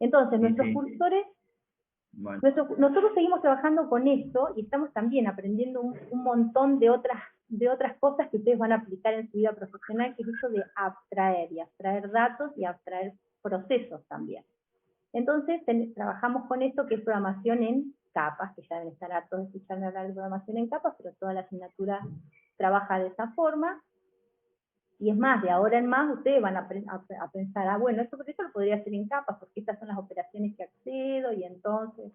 Entonces, Sí, nuestros sí. cursores, Bueno, nosotros seguimos trabajando con esto y estamos también aprendiendo un montón de otras cosas que ustedes van a aplicar en su vida profesional, que es eso de abstraer, y abstraer datos y abstraer procesos también. Entonces, trabajamos con esto que es programación en capas, que ya deben estar hartos de escucharme hablar de programación en capas, pero toda la asignatura trabaja de esa forma. Y es más, de ahora en más ustedes van a pensar, bueno, esto lo podría hacer en capas, porque estas son las operaciones que accedo, y entonces,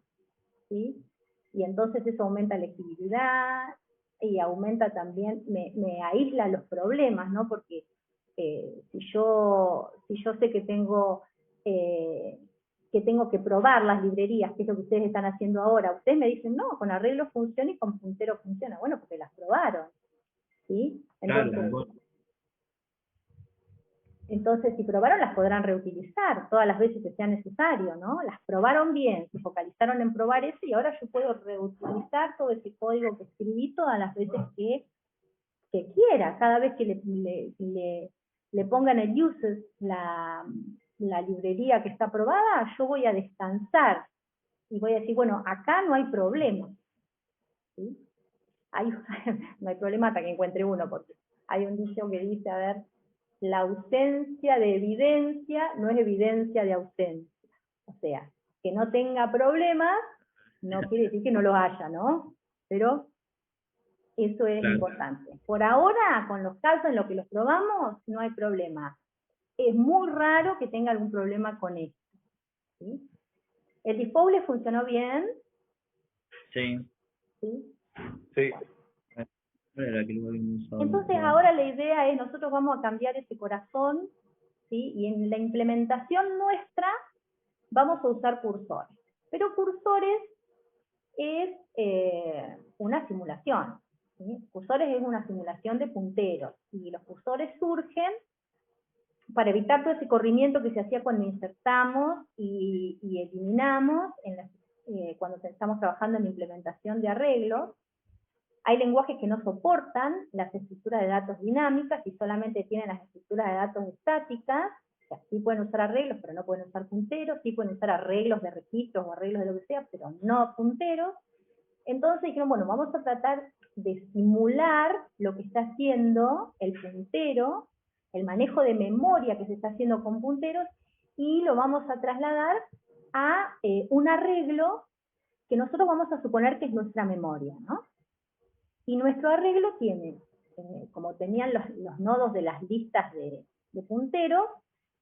¿sí? Y entonces eso aumenta la legibilidad, y aumenta también, me aísla los problemas, ¿no? Porque si yo sé que tengo que probar las librerías, que es lo que ustedes están haciendo ahora, ustedes me dicen, no, con arreglo funciona y con puntero funciona. Bueno, porque las probaron, ¿sí? claro, Entonces, si probaron, las podrán reutilizar todas las veces que sea necesario, ¿no? Las probaron bien, se focalizaron en probar eso, y ahora yo puedo reutilizar todo ese código que escribí todas las veces que quiera. Cada vez que le pongan el uses, la librería que está aprobada, yo voy a descansar y voy a decir, bueno, acá no hay problema, ¿sí? No hay problema hasta que encuentre uno, porque hay un dicho que dice, a ver, la ausencia de evidencia no es evidencia de ausencia. O sea, que no tenga problemas no quiere decir que no lo haya, ¿no? Pero eso es claro. importante. Por ahora, con los casos en los que los probamos, no hay problema. Es muy raro que tenga algún problema con esto, ¿sí? El default le funcionó bien, Sí, ¿sí? sí. ¿Cuál era la que lo habíamos usado la Entonces otra vez? ahora la idea es, nosotros vamos a cambiar ese corazón, ¿sí? Y en la implementación nuestra vamos a usar cursores. Pero cursores es una simulación, ¿sí? Cursores es una simulación de punteros, y los cursores surgen para evitar todo ese corrimiento que se hacía cuando insertamos y eliminamos cuando estamos trabajando en la implementación de arreglos. Hay lenguajes que no soportan las estructuras de datos dinámicas y solamente tienen las estructuras de datos estáticas. O sea, sí pueden usar arreglos, pero no pueden usar punteros. Sí pueden usar arreglos de registros o arreglos de lo que sea, pero no punteros. Entonces dijeron, bueno, vamos a tratar de simular lo que está haciendo el puntero, el manejo de memoria que se está haciendo con punteros, y lo vamos a trasladar a un arreglo que nosotros vamos a suponer que es nuestra memoria, ¿no? Y nuestro arreglo tiene, como tenían los nodos de las listas de punteros,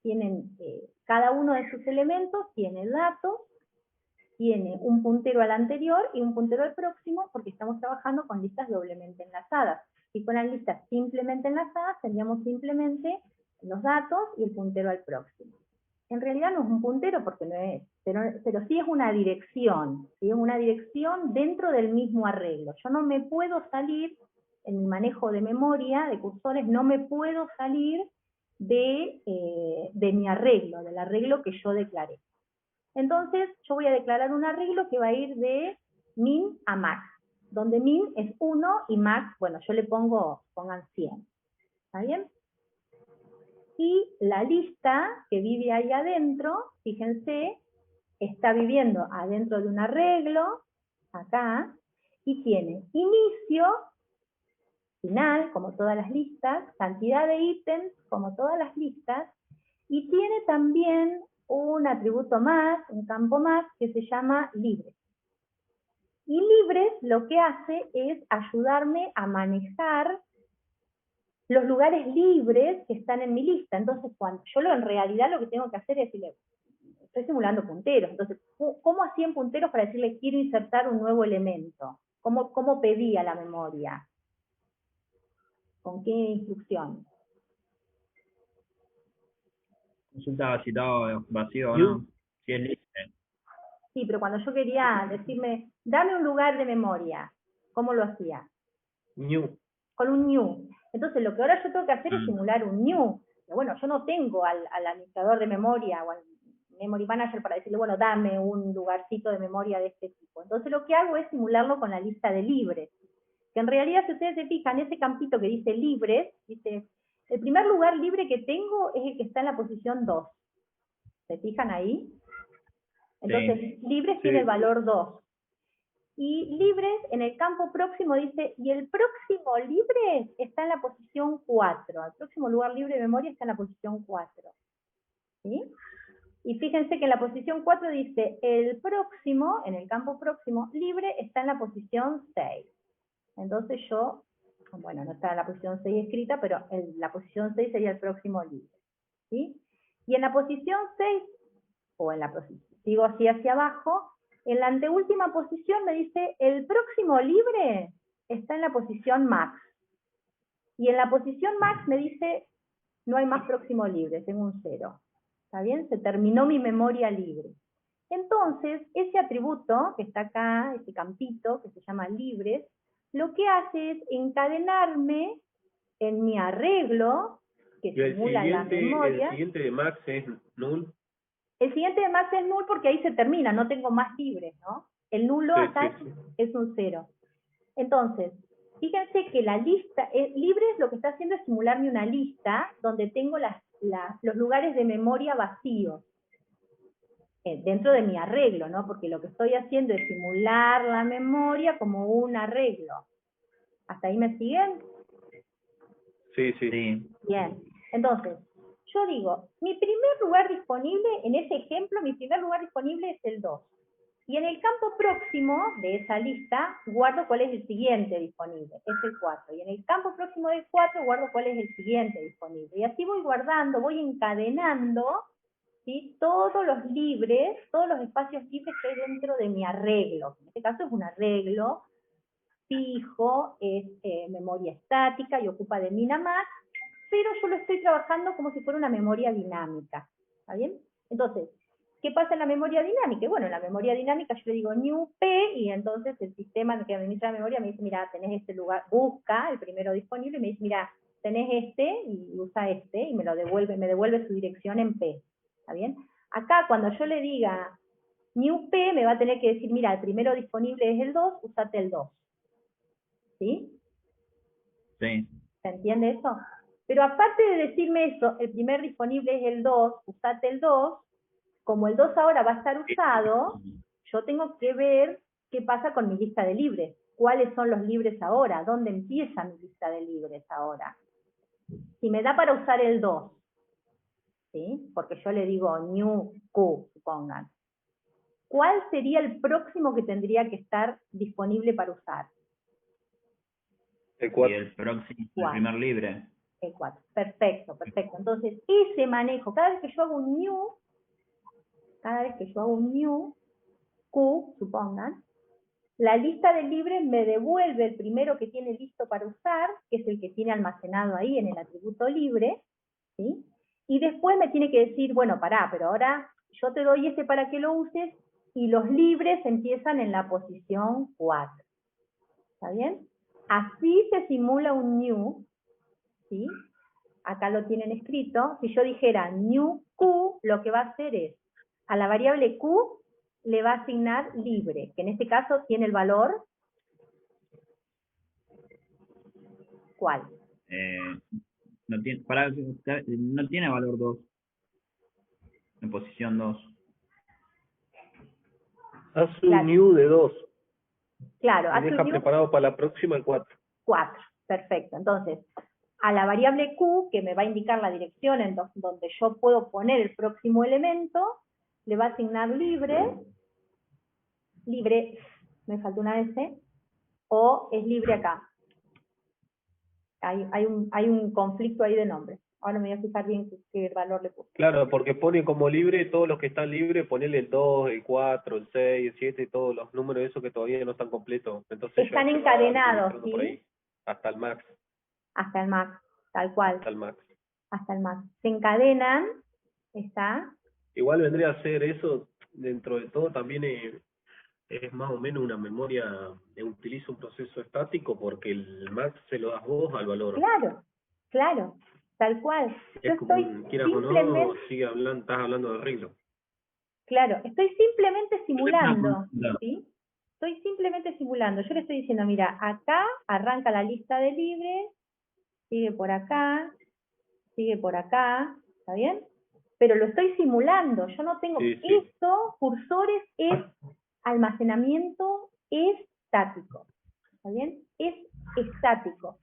tienen cada uno de sus elementos, tiene datos, tiene un puntero al anterior y un puntero al próximo, porque estamos trabajando con listas doblemente enlazadas. Si fueran listas simplemente enlazadas, tendríamos simplemente los datos y el puntero al próximo. En realidad no es un puntero porque no es, pero sí es una dirección, ¿sí? Es una dirección dentro del mismo arreglo. Yo no me puedo salir, en mi manejo de memoria, de cursores, no me puedo salir de mi arreglo, del arreglo que yo declaré. Entonces yo voy a declarar un arreglo que va a ir de min a max, donde min es 1 y max, bueno, yo le pongan 100. ¿Está bien? Y la lista que vive ahí adentro, fíjense, está viviendo adentro de un arreglo, acá, y tiene inicio, final, como todas las listas, cantidad de ítems, como todas las listas, y tiene también un atributo más, un campo más, que se llama libre. Y libres lo que hace es ayudarme a manejar los lugares libres que están en mi lista. Entonces, cuando yo en realidad lo que tengo que hacer es decirle, estoy simulando punteros. Entonces, ¿cómo hacían punteros para decirle quiero insertar un nuevo elemento? ¿Cómo pedía la memoria? ¿Con qué instrucción? Consulta si estaba vacío o no. Si es libre. Sí, pero cuando yo quería decirme, dame un lugar de memoria, ¿cómo lo hacía? New. Con un new. Entonces, lo que ahora yo tengo que hacer es simular un new. Pero bueno, yo no tengo al administrador de memoria o al memory manager para decirle, bueno, dame un lugarcito de memoria de este tipo. Entonces, lo que hago es simularlo con la lista de libres. Que en realidad, si ustedes se fijan, ese campito que dice libres, dice, el primer lugar libre que tengo es el que está en la posición 2. ¿Se fijan ahí? Entonces, libres tiene el valor 2. Y libres, en el campo próximo dice, y el próximo libre está en la posición 4. El próximo lugar libre de memoria está en la posición 4. ¿Sí? Y fíjense que en la posición 4 dice, el próximo, en el campo próximo, libre está en la posición 6. Entonces yo, bueno, no está en la posición 6 escrita, pero en la posición 6 sería el próximo libre. ¿Sí? Y en la posición 6, o en la posición, sigo así hacia abajo, en la anteúltima posición me dice, el próximo libre está en la posición max. Y en la posición max me dice, no hay más próximo libre, tengo un 0. ¿Está bien? Se terminó mi memoria libre. Entonces, ese atributo que está acá, ese campito que se llama libres, lo que hace es encadenarme en mi arreglo, que Y simula la memoria. el siguiente de max es null. El siguiente de max es null porque ahí se termina, no tengo más libres, ¿no? El nulo acá es un 0. Entonces, fíjense que la lista, libres lo que está haciendo es simularme una lista donde tengo los lugares de memoria vacíos dentro de mi arreglo, ¿no? Porque lo que estoy haciendo es simular la memoria como un arreglo. ¿Hasta ahí me siguen? Sí. Bien. Entonces, yo digo, mi primer lugar disponible, en ese ejemplo, mi primer lugar disponible es el 2. Y en el campo próximo de esa lista, guardo cuál es el siguiente disponible, es el 4. Y en el campo próximo del 4, guardo cuál es el siguiente disponible. Y así voy guardando, voy encadenando, ¿sí? Todos los libres, todos los espacios libres que hay dentro de mi arreglo. En este caso es un arreglo fijo, es memoria estática y ocupa de min a max, pero yo lo estoy trabajando como si fuera una memoria dinámica. ¿Está bien? Entonces, ¿qué pasa en la memoria dinámica? Bueno, en la memoria dinámica yo le digo new p, y entonces el sistema que administra la memoria me dice, mira, tenés este lugar, busca el primero disponible, y me dice, mira, tenés este, y usa este, y me devuelve su dirección en p. ¿Está bien? Acá, cuando yo le diga new p, me va a tener que decir, mira, el primero disponible es el 2, usate el 2. ¿Sí? Sí. ¿Se entiende eso? Pero aparte de decirme eso, el primer disponible es el 2, usate el 2, como el 2 ahora va a estar usado, yo tengo que ver qué pasa con mi lista de libres. ¿Cuáles son los libres ahora? ¿Dónde empieza mi lista de libres ahora? Si me da para usar el 2, ¿sí? Porque yo le digo new Q, supongan. ¿Cuál sería el próximo que tendría que estar disponible para usar? El 4. Y el próximo, el primer libre. El 4. Perfecto. Entonces, ese manejo, cada vez que yo hago un new, Q, supongan, la lista de libres me devuelve el primero que tiene listo para usar, que es el que tiene almacenado ahí en el atributo libre, ¿sí? Y después me tiene que decir, bueno, pará, pero ahora yo te doy ese para que lo uses, y los libres empiezan en la posición 4. ¿Está bien? Así se simula un new, ¿sí? Acá lo tienen escrito. Si yo dijera new Q, lo que va a hacer es, a la variable Q le va a asignar libre, que en este caso tiene el valor, ¿cuál? No tiene valor 2. En posición 2. Haz un Claro. new de 2. Claro, Y hace deja un new preparado para la próxima el 4. 4. Perfecto. Entonces, a la variable Q, que me va a indicar la dirección en donde yo puedo poner el próximo elemento, le va a asignar libre, me falta una S, o es libre acá. Hay un conflicto ahí de nombres. Ahora me voy a fijar bien qué valor le puse. Claro, porque pone como libre todos los que están libres, ponele el 2, el 4, el 6, el 7, todos los números esos que todavía no están completos. Entonces Están ya se va encadenados, administrando por ¿sí? ahí, hasta el max. Hasta el max, tal cual. Hasta el max. Hasta el max. Se encadenan, está. Igual vendría a ser eso, dentro de todo también es más o menos una memoria, utiliza un proceso estático porque el max se lo das vos al valor. Claro, tal cual. Yo Es como, estoy quieras o no, simplemente, estás hablando de arreglo. claro, estoy simplemente simulando, No. ¿sí? Estoy simplemente simulando. Yo le estoy diciendo, mira, acá arranca la lista de libres, sigue por acá, ¿está bien? pero lo estoy simulando. Yo no tengo... Sí, sí. Esto, cursores, es almacenamiento estático. ¿Está bien? Es estático.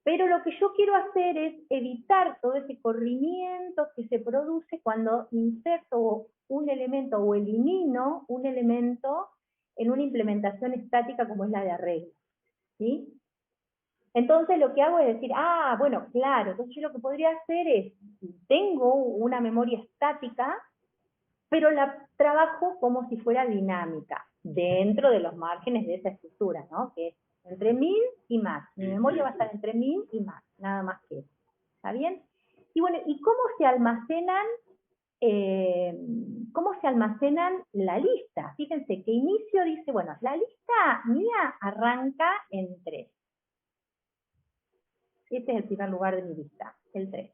Pero lo que yo quiero hacer es evitar todo ese corrimiento que se produce cuando inserto un elemento o elimino un elemento en una implementación estática como es la de arreglo. ¿Sí? Entonces lo que hago es decir, bueno, claro, entonces yo lo que podría hacer es, tengo una memoria estática, pero la trabajo como si fuera dinámica, dentro de los márgenes de esa estructura, ¿no? Que es entre 1000 y max. Mi memoria va a estar entre 1000 y max, nada más que eso. ¿Está bien? Y bueno, ¿y cómo se almacenan la lista? Fíjense que inicio dice, bueno, la lista mía arranca en 3. Este es el primer lugar de mi lista, el 3.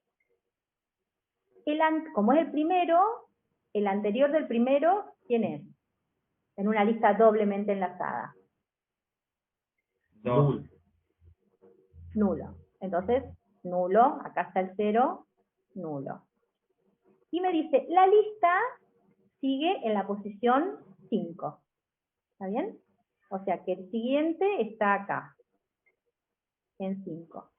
Como es el primero, el anterior del primero, ¿quién es? En una lista doblemente enlazada. 2. Nulo. Entonces, nulo, acá está el 0, nulo. Y me dice, la lista sigue en la posición 5. ¿Está bien? O sea que el siguiente está acá, en 5.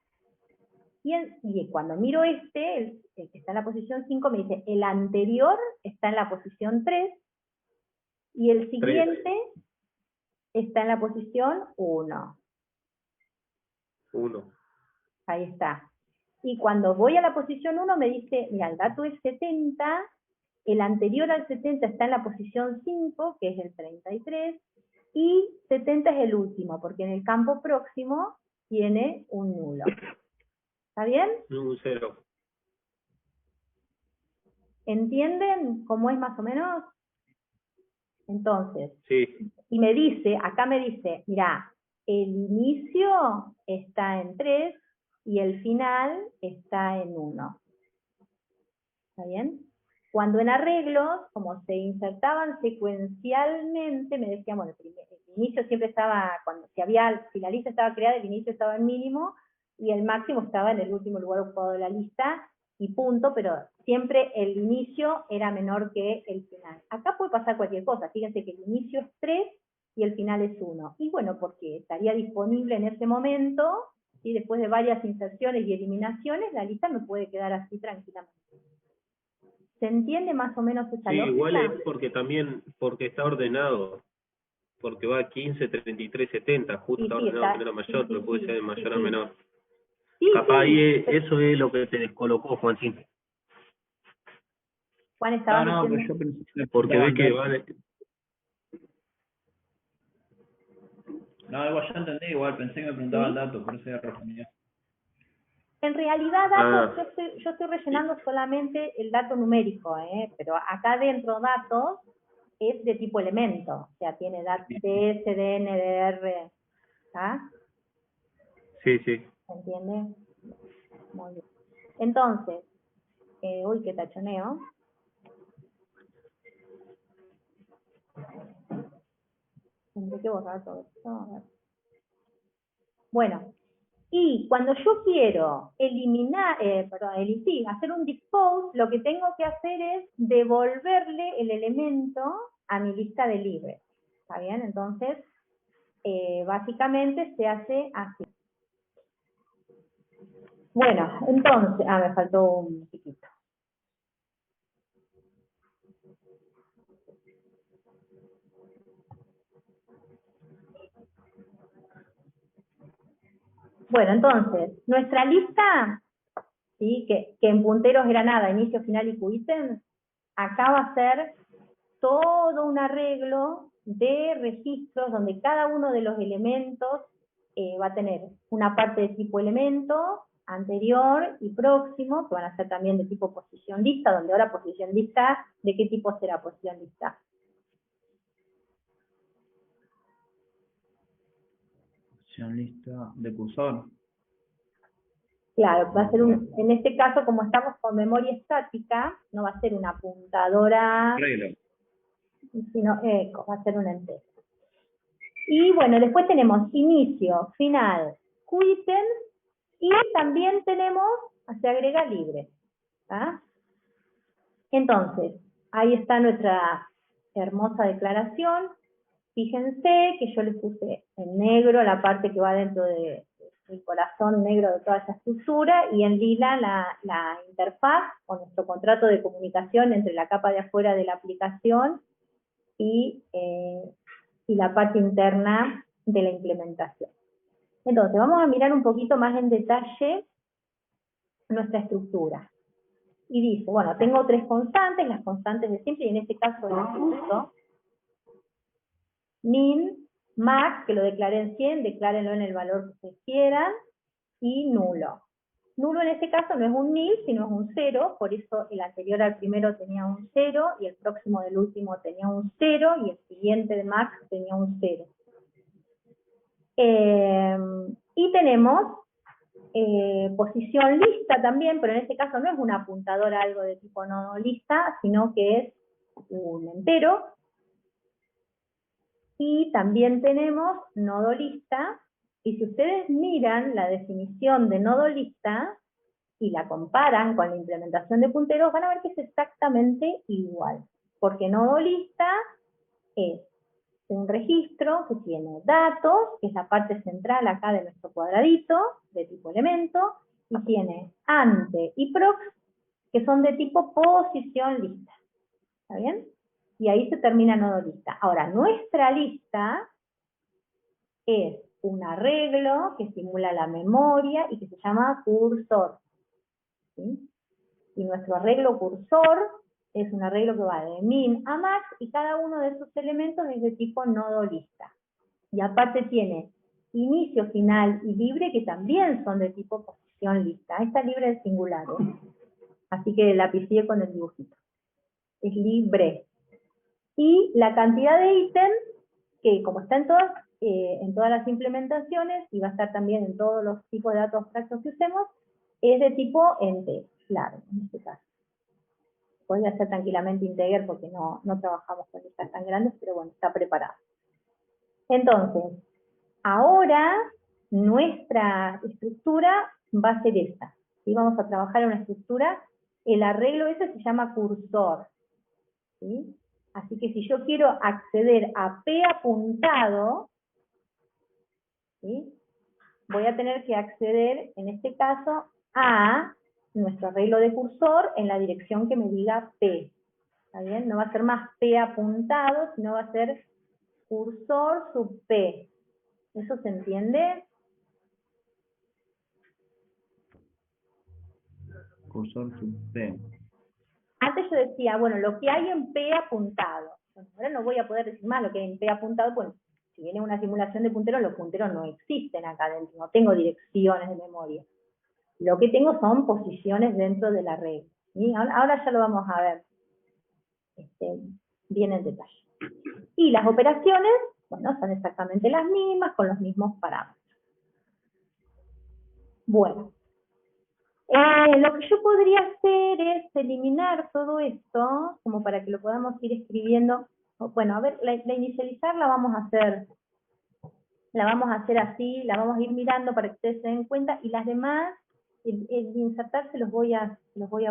Y cuando miro el que está en la posición 5, me dice, el anterior está en la posición 3, y el siguiente está en la posición 1. 1. Ahí está. Y cuando voy a la posición 1 me dice, mira, el dato es 70, el anterior al 70 está en la posición 5, que es el 33, y 70 es el último, porque en el campo próximo tiene un nulo. ¿Está bien? Un 0. ¿Entienden cómo es más o menos? Entonces, Sí. y me dice, acá me dice, mira, el inicio está en 3 y el final está en 1. ¿Está bien? Cuando en arreglos, como se insertaban secuencialmente, me decían, bueno, el inicio siempre estaba, si la lista estaba creada, el inicio estaba en mínimo, y el máximo estaba en el último lugar ocupado de la lista, y punto, pero siempre el inicio era menor que el final. Acá puede pasar cualquier cosa, fíjense que el inicio es 3 y el final es 1. Y bueno, porque estaría disponible en ese momento, y después de varias inserciones y eliminaciones, la lista me puede quedar así tranquilamente. ¿Se entiende más o menos esa lógica? Sí, igual es porque está ordenado, porque va 15, 33, 70, justo está ordenado de manera mayor, pero puede ser de mayor a menor. Capaz ahí eso es lo que te descolocó, Juancín. Juan estaba No, diciendo... pero yo pensé que me Porque ves preguntaban que datos. van... No, igual ya entendí, igual pensé que me preguntaban datos, por eso ya respondía. En realidad, datos, yo estoy rellenando solamente el dato numérico, pero acá dentro datos es de tipo elemento, o sea, tiene DS, DN, DR, ¿está? Sí, sí. ¿Se entiende? Muy bien. Entonces, uy, qué tachoneo. Tendré que borrar todo esto. A ver. Bueno, y cuando yo quiero hacer un dispose, lo que tengo que hacer es devolverle el elemento a mi lista de libres. ¿Está bien? Entonces, básicamente se hace así. Bueno, entonces, me faltó un chiquito. Bueno, entonces, nuestra lista, ¿sí? que en punteros era nada, inicio, final y QItem, acá va a ser todo un arreglo de registros donde cada uno de los elementos va a tener una parte de tipo elemento, anterior y próximo, que van a ser también de tipo posición lista, donde ahora posición lista, ¿de qué tipo será posición lista? Posición lista de cursor. Claro, va a ser en este caso, como estamos con memoria estática, no va a ser una apuntadora, Regla. sino va a ser una entera. Y bueno, después tenemos inicio, final, QItem, y también tenemos, se agrega libre. ¿Ah? Entonces, ahí está nuestra hermosa declaración. Fíjense que yo les puse en negro la parte que va dentro del corazón negro de toda esa estructura, y en lila la interfaz, o nuestro contrato de comunicación entre la capa de afuera de la aplicación y la parte interna de la implementación. Entonces, vamos a mirar un poquito más en detalle nuestra estructura. Y dice, bueno, tengo tres constantes, las constantes de siempre, y en este caso las uso. Min, max, que lo declaré en 100, declárenlo en el valor que ustedes quieran, y nulo. Nulo en este caso no es un nil, sino es un 0, por eso el anterior al primero tenía un 0, y el próximo del último tenía un 0, y el siguiente de max tenía un 0. Y tenemos posición lista también, pero en este caso no es un apuntador a algo de tipo nodo lista, sino que es un entero. Y también tenemos nodo lista, y si ustedes miran la definición de nodo lista y la comparan con la implementación de punteros, van a ver que es exactamente igual, porque nodo lista es un registro que tiene datos, que es la parte central acá de nuestro cuadradito, de tipo elemento, y tiene ante y prox, que son de tipo posición lista. ¿Está bien? Y ahí se termina nodo lista. Ahora, nuestra lista es un arreglo que simula la memoria y que se llama cursor. ¿Sí? Y nuestro arreglo cursor es un arreglo que va de min a max, y cada uno de esos elementos es de tipo nodo lista. Y aparte tiene inicio, final y libre, que también son de tipo posición lista. Esta libre es singular, ¿eh? Así que lapicié con el dibujito. Es libre. Y la cantidad de ítems, que como está en todas las implementaciones, y va a estar también en todos los tipos de datos abstractos que usemos, es de tipo entero, largo, en este caso. Podría ser tranquilamente integer porque no trabajamos con listas tan grandes, pero bueno, está preparado. Entonces, ahora nuestra estructura va a ser esta. ¿Sí? Vamos a trabajar en una estructura, el arreglo ese se llama cursor. ¿Sí? Así que si yo quiero acceder a P apuntado, ¿sí? Voy a tener que acceder, en este caso, a nuestro arreglo de cursor en la dirección que me diga P. ¿Está bien? No va a ser más P apuntado, sino va a ser cursor sub P. ¿Eso se entiende? Cursor sub P. Antes yo decía, bueno, lo que hay en P apuntado. Bueno, ahora no voy a poder decir más lo que hay en P apuntado, pues si viene una simulación de punteros, los punteros no existen acá dentro, no tengo direcciones de memoria. Lo que tengo son posiciones dentro de la red. ¿Sí? Ahora ya lo vamos a ver bien en detalle. Y las operaciones, bueno, son exactamente las mismas, con los mismos parámetros. Bueno, lo que yo podría hacer es eliminar todo esto, como para que lo podamos ir escribiendo. Bueno, a ver, la inicializar la vamos a hacer así, la vamos a ir mirando para que ustedes se den cuenta, y las demás, el insertarse los voy a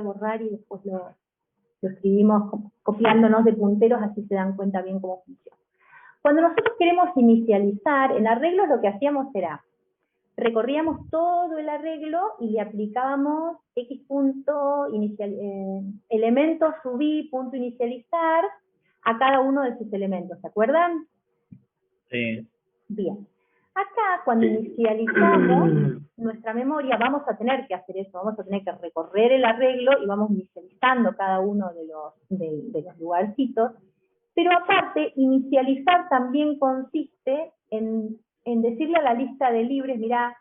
borrar y después lo escribimos copiándonos de punteros, así se dan cuenta bien cómo funciona. Cuando nosotros queremos inicializar, en arreglos lo que hacíamos era, recorríamos todo el arreglo y le aplicábamos x punto elementos subí punto inicializar a cada uno de sus elementos, ¿se acuerdan? Sí. Bien. Acá, cuando inicializamos nuestra memoria, vamos a tener que hacer eso, vamos a tener que recorrer el arreglo y vamos inicializando cada uno de los lugarcitos, pero aparte, inicializar también consiste en decirle a la lista de libres, mirá,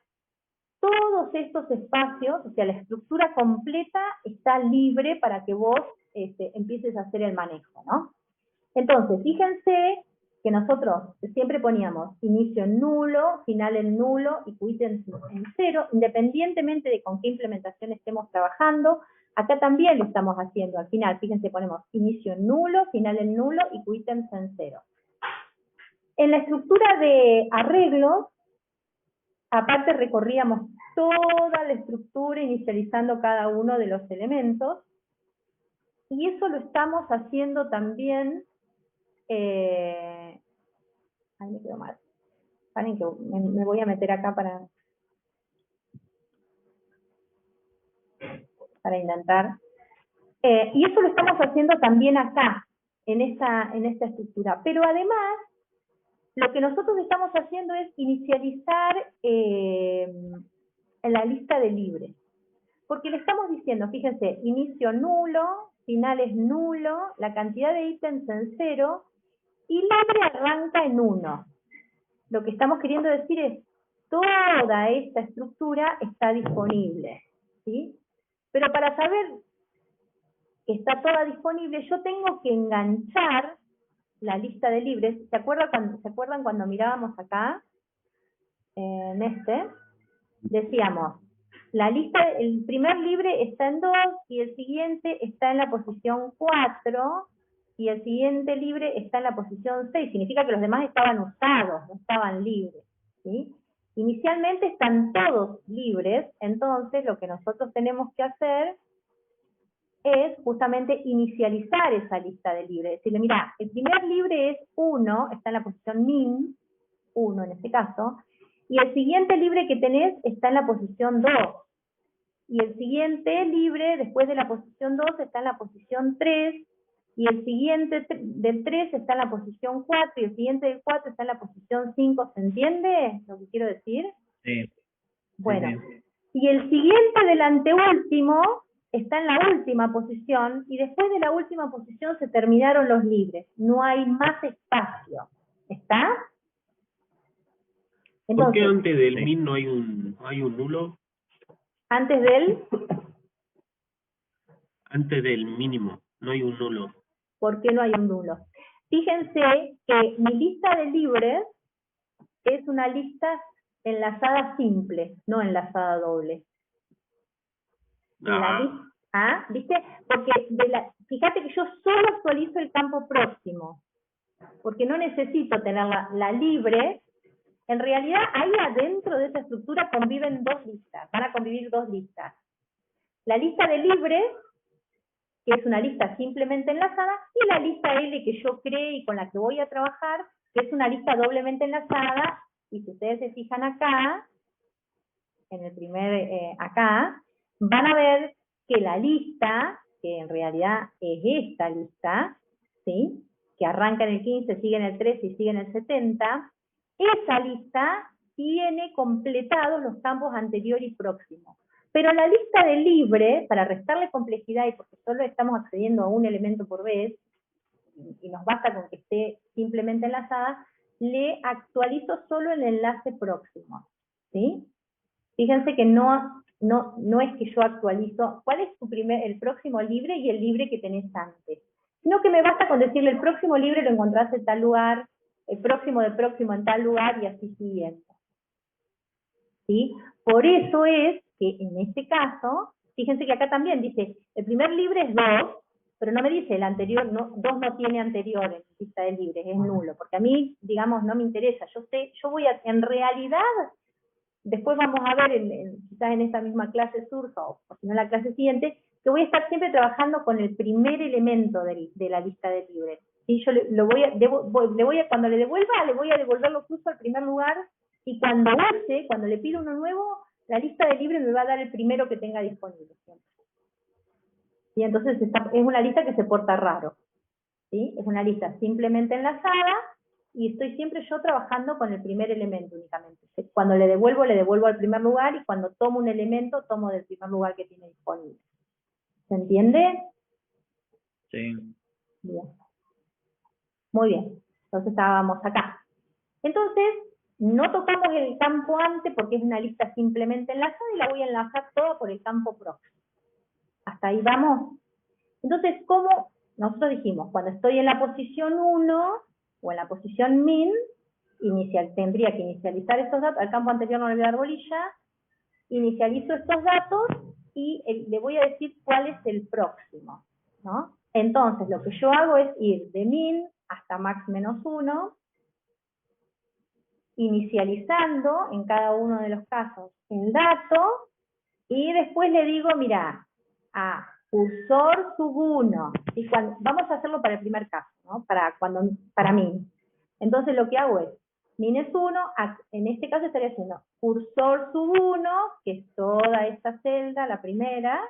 todos estos espacios, o sea, la estructura completa está libre para que vos empieces a hacer el manejo, ¿no? Entonces, fíjense que nosotros siempre poníamos inicio en nulo, final en nulo y quittem en 0, independientemente de con qué implementación estemos trabajando. Acá también lo estamos haciendo. Al final, fíjense, ponemos inicio en nulo, final en nulo y quittem en 0. En la estructura de arreglos, aparte recorríamos toda la estructura inicializando cada uno de los elementos. Y eso lo estamos haciendo también, ahí me quedo mal. Paren que me voy a meter acá para intentar. Y eso lo estamos haciendo también acá, en esta estructura. Pero además, lo que nosotros estamos haciendo es inicializar la lista de libres. Porque le estamos diciendo, fíjense, inicio nulo, final es nulo, la cantidad de ítems en 0, y libre arranca en 1. Lo que estamos queriendo decir es, toda esta estructura está disponible, ¿sí? Pero para saber que está toda disponible, yo tengo que enganchar la lista de libres. ¿Se acuerdan cuando mirábamos acá? En decíamos, la lista, el primer libre está en 2 y el siguiente está en la posición 4 y el siguiente libre está en la posición 6. Significa que los demás estaban usados, no estaban libres, ¿sí? Inicialmente están todos libres, entonces lo que nosotros tenemos que hacer es justamente inicializar esa lista de libres. Decirle, mira, el primer libre es 1, está en la posición min, 1 en este caso, y el siguiente libre que tenés está en la posición 2. Y el siguiente libre, después de la posición 2, está en la posición 3, y el siguiente del 3 está en la posición 4, y el siguiente del 4 está en la posición 5. ¿Se entiende lo que quiero decir? Sí. Bueno, Sí. y el siguiente del anteúltimo está en la última posición, y después de la última posición se terminaron los libres. No hay más espacio. ¿Está? Entonces, ¿por qué antes del min no hay un nulo? Antes del... Antes del mínimo, no hay un nulo. ¿Por qué no hay un nulo? Fíjense que mi lista de libres es una lista enlazada simple, no enlazada doble. ¿Viste? Porque fíjate que yo solo actualizo el campo próximo, porque no necesito tener la libre. En realidad, ahí adentro de esa estructura conviven dos listas, van a convivir dos listas. La lista de libres, que es una lista simplemente enlazada, y la lista L que yo creé y con la que voy a trabajar, que es una lista doblemente enlazada, y si ustedes se fijan acá, en el primer, acá, van a ver que la lista, que en realidad es esta lista, ¿sí? Que arranca en el 15, sigue en el 13 y sigue en el 70, esa lista tiene completados los campos anterior y próximo. Pero la lista de libre, para restarle complejidad y porque solo estamos accediendo a un elemento por vez, y nos basta con que esté simplemente enlazada, le actualizo solo el enlace próximo, ¿sí? Fíjense que no es que yo actualizo cuál es el próximo libre y el libre que tenés antes, sino que me basta con decirle el próximo libre lo encontrás en tal lugar, el próximo del próximo en tal lugar y así siguiendo. ¿Sí? Por eso es que en este caso, fíjense que acá también dice, el primer libre es 2, pero no me dice el anterior, 2 no tiene anterior en lista de libres, es nulo, porque a mí, digamos, no me interesa, yo voy a, en realidad, después vamos a ver, quizás en esta misma clase surja, o si no en la clase siguiente, que voy a estar siempre trabajando con el primer elemento de la lista de libres. ¿Sí? Yo cuando le devuelva, le voy a devolverlo incluso al primer lugar, y cuando le pido uno nuevo, la lista de libres me va a dar el primero que tenga disponible siempre. Y entonces es una lista que se porta raro. ¿Sí? Es una lista simplemente enlazada, y estoy siempre yo trabajando con el primer elemento únicamente. Cuando le devuelvo al primer lugar, y cuando tomo un elemento, tomo del primer lugar que tiene disponible. ¿Se entiende? Sí. Bien. Muy bien. Entonces estábamos acá. Entonces, no tocamos el campo ante porque es una lista simplemente enlazada, y la voy a enlazar toda por el campo próximo. ¿Hasta ahí vamos? Entonces, ¿cómo? Nosotros dijimos, cuando estoy en la posición 1 o en la posición min, tendría que inicializar estos datos, al campo anterior no le voy a dar bolilla, inicializo estos datos y le voy a decir cuál es el próximo, ¿no? Entonces, lo que yo hago es ir de min hasta max menos 1, inicializando en cada uno de los casos el dato, y después le digo, mira, a cursor sub 1. Y vamos a hacerlo para el primer caso, ¿no? Para min. Entonces lo que hago es, min es 1, en este caso estaría haciendo cursor sub 1, que es toda esta celda, la primera.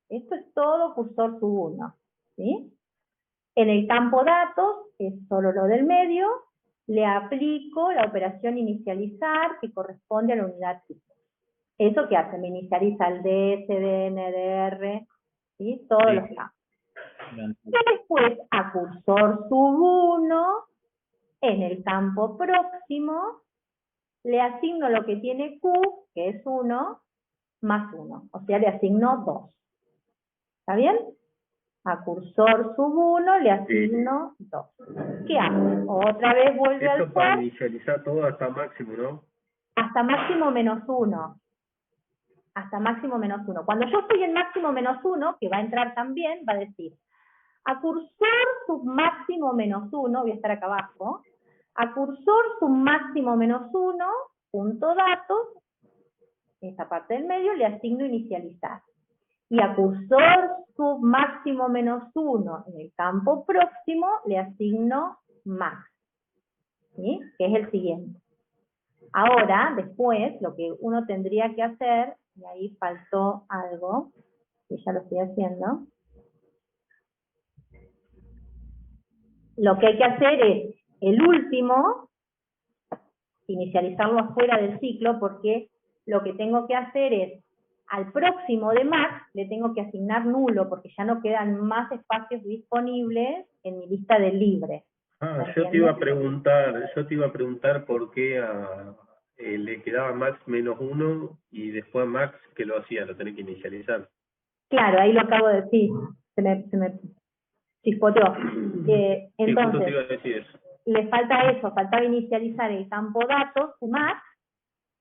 Esto es todo cursor sub 1, ¿sí? En el campo datos, que es solo lo del medio, le aplico la operación inicializar, que corresponde a la unidad tipo. ¿Eso qué hace? Me inicializa el DS, DN, DR, ¿sí? Todos los campos. Y después, a cursor sub 1, en el campo próximo, le asigno lo que tiene Q, que es 1, más 1. O sea, le asigno 2. ¿Está bien? A cursor sub 1 le asigno 2. ¿Qué hace? Otra vez vuelve al Esto para for. inicializar todo hasta máximo, ¿no? Hasta máximo menos 1. Hasta máximo menos 1. Cuando yo estoy en máximo menos 1, que va a entrar también, va a decir, a cursor sub máximo menos 1, voy a estar acá abajo, a cursor sub máximo menos 1, punto datos, esta parte del medio, le asigno inicializar. Y a cursor sub máximo menos 1 en el campo próximo le asigno max, ¿sí? Que es el siguiente. Ahora, después, lo que uno tendría que hacer, y ahí faltó algo, que ya lo estoy haciendo, lo que hay que hacer es el último, inicializarlo afuera del ciclo, porque lo que tengo que hacer es al próximo de max le tengo que asignar nulo, porque ya no quedan más espacios disponibles en mi lista de libres. Yo te iba a preguntar por qué le quedaba max menos 1 y después max que lo hacía, lo tenés que inicializar. Claro, ahí lo acabo de decir, se me chispoteó. Entonces, justo te iba a decir eso. Le falta eso, faltaba inicializar el campo datos, max,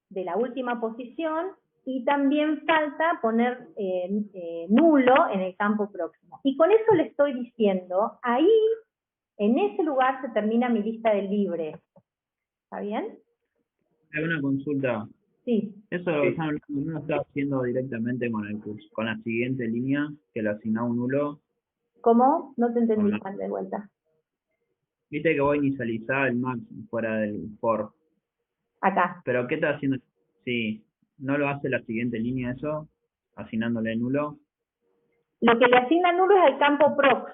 de la última posición, y también falta poner nulo en el campo próximo. Y con eso le estoy diciendo, ahí, en ese lugar se termina mi lista de libres. ¿Está bien? Hay una consulta. Sí. Eso no lo está haciendo directamente con el curso, con la siguiente línea, que le asignaba un nulo. ¿Cómo? No te entendí, Juan, de vuelta. Viste que voy a inicializar el max fuera del for. Acá. Pero ¿qué está haciendo? Sí, ¿no lo hace la siguiente línea eso? Asignándole nulo. Lo que le asigna nulo es el campo prox.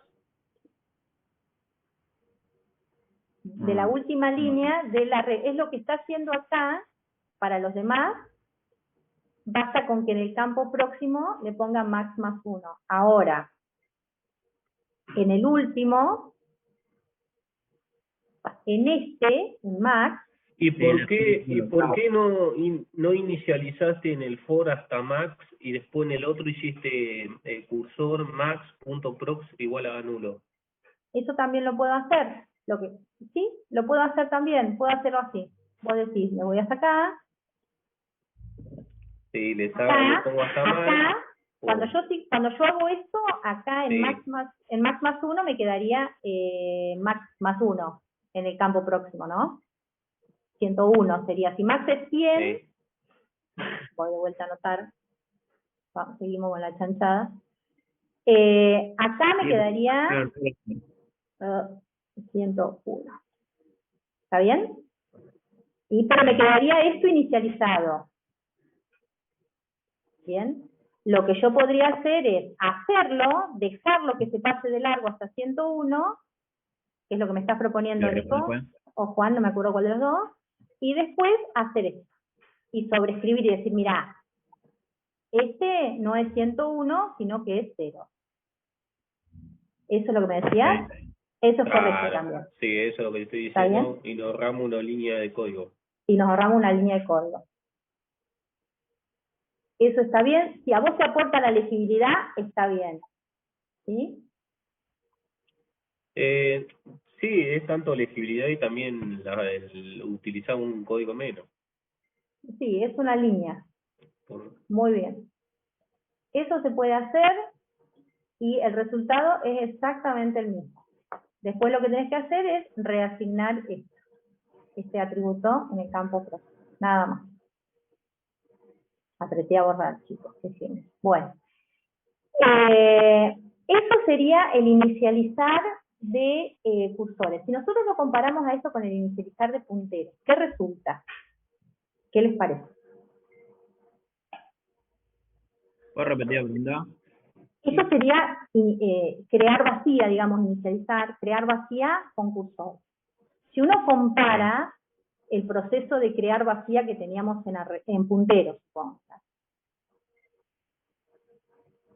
De la última línea de la red. Es lo que está haciendo acá. Para los demás, basta con que en el campo próximo le ponga max más 1. Ahora, en el último, en max. ¿Y por qué no inicializaste en el for hasta max y después en el otro hiciste cursor max.prox igual a nulo? Eso también lo puedo hacer. Sí, lo puedo hacer también. Puedo hacerlo así. Vos decís, me voy hasta acá. Sí, le pongo hasta max. Cuando yo hago esto, acá en max más 1 me quedaría max más 1 en el campo próximo, ¿no? 101 sería. Si max es 100, voy de vuelta a anotar. Vamos, seguimos con la chanchada. Acá me quedaría 101. ¿Está bien? Pero me quedaría esto inicializado. ¿Bien? Lo que yo podría hacer es hacerlo, dejarlo que se pase de largo hasta 101, que es lo que me estás proponiendo, Nico, o Juan, no me acuerdo cuál de los dos, y después hacer esto. Y sobreescribir y decir, mira, este no es 101, sino que es 0. ¿Eso es lo que me decías? Eso es correcto también. Sí, eso es lo que estoy diciendo, y nos ahorramos una línea de código. Y nos ahorramos una línea de código. Eso está bien. Si a vos te aporta la legibilidad, está bien. ¿Sí? Sí, es tanto legibilidad y también el utilizar un código menos. Sí, es una línea. Muy bien. Eso se puede hacer y el resultado es exactamente el mismo. Después lo que tenés que hacer es reasignar este atributo en el campo próximo. Nada más. Apreté a borrar, chicos. Qué bien. Bueno. Eso sería el inicializar de cursores. Si nosotros lo comparamos a eso con el inicializar de punteros, ¿qué resulta? ¿Qué les parece? ¿Puedo repetir la pregunta? Eso sería crear vacía, digamos, inicializar, crear vacía con cursor. Si uno compara el proceso de crear vacía que teníamos en punteros, supongamos.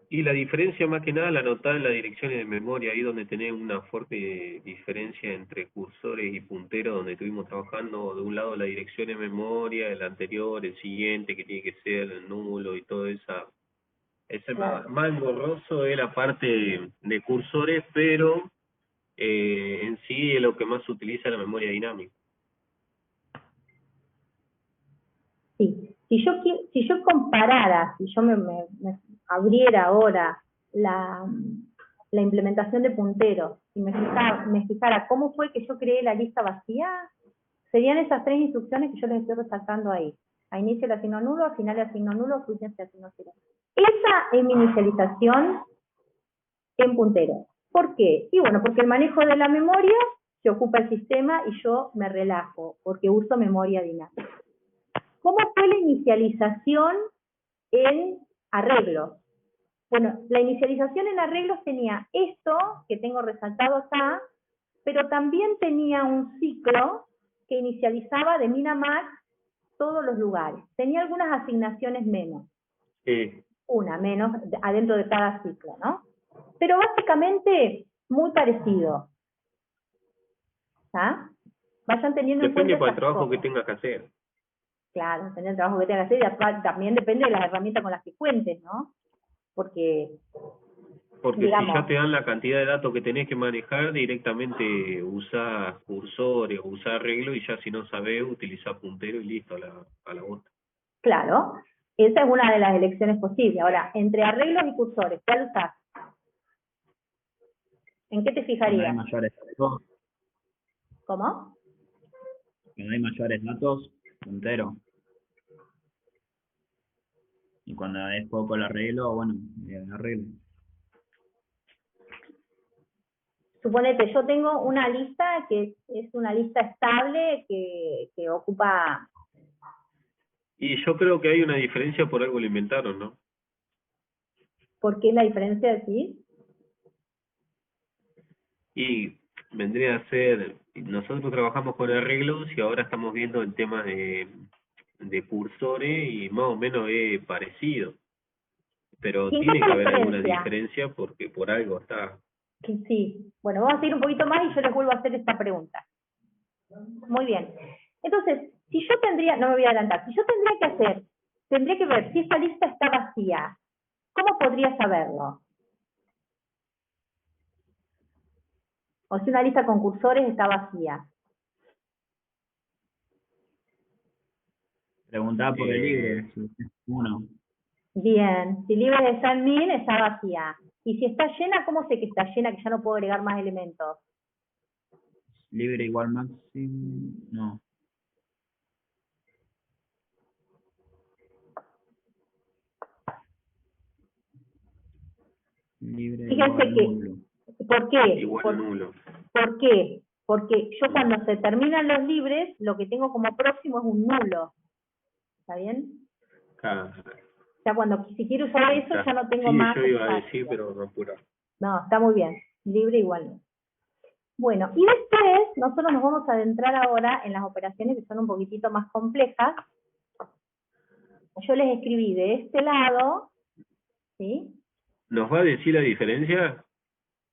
Y la diferencia más que nada la notás en las direcciones de memoria, ahí donde tenés una fuerte diferencia entre cursores y punteros, donde estuvimos trabajando de un lado la dirección de memoria, el anterior, el siguiente, que tiene que ser nulo y todo esa. Ese Claro. más engorroso es la parte de cursores, pero en sí es lo que más se utiliza la memoria dinámica. Sí, si yo comparara, si yo me abriera ahora la implementación de punteros y me fijara cómo fue que yo creé la lista vacía, serían esas 3 instrucciones que yo les estoy resaltando ahí. A inicio le asigno nulo, a final le asigno nulo, a final le asigno cero. Esa es mi inicialización en punteros. ¿Por qué? Y bueno, porque el manejo de la memoria se ocupa el sistema y yo me relajo, porque uso memoria dinámica. ¿Cómo fue la inicialización en arreglos? Bueno, la inicialización en arreglos tenía esto, que tengo resaltado acá, pero también tenía un ciclo que inicializaba de min a max todos los lugares. Tenía algunas asignaciones menos. Una menos adentro de cada ciclo, ¿no? Pero básicamente muy parecido. ¿Ah? Vayan teniendo en cuenta. Depende para el trabajo que tengas que hacer. Claro, depende del trabajo que tengas que hacer, y también depende de las herramientas con las que cuentes, ¿no? Porque digamos, si ya te dan la cantidad de datos que tenés que manejar, directamente usás cursores o usás arreglo y ya si no sabés, utilizás puntero y listo a la otra. Claro, esa es una de las elecciones posibles. Ahora, entre arreglos y cursores, ¿cuál usás? ¿En qué te fijarías? Cuando hay mayores datos. ¿Cómo? Cuando hay mayores datos, puntero. Y cuando es poco el arreglo, bueno, el arreglo. Suponete, yo tengo una lista que es una lista estable que ocupa... Y yo creo que hay una diferencia, por algo lo inventaron, ¿no? ¿Por qué la diferencia de sí? Y vendría a ser, nosotros trabajamos con arreglos y ahora estamos viendo el tema de cursores y más o menos es parecido. Pero tiene que haber alguna diferencia porque por algo está. Sí, bueno, vamos a ir un poquito más y yo les vuelvo a hacer esta pregunta. Muy bien. Entonces, si yo tendría, no me voy a adelantar, si yo tendría que ver si esta lista está vacía, ¿cómo podría saberlo? O si una lista con cursores está vacía. Preguntaba por el libre, uno. Bien, si libre de San Min está vacía. Y si está llena, ¿cómo sé que está llena, que ya no puedo agregar más elementos? Libre igual máximo, no. Libre Fíjense igual que, nulo. ¿por qué? Igual nulo. ¿Por qué? Porque yo cuando se terminan los libres, lo que tengo como próximo es un nulo. ¿Está bien? Claro. O sea, si quiero usar eso, ya no tengo más. Sí, yo iba a decir, pero no apura. No, está muy bien. Libre igual no. Bueno, y después nosotros nos vamos a adentrar ahora en las operaciones que son un poquitito más complejas. Yo les escribí de este lado, ¿sí? ¿Nos va a decir la diferencia?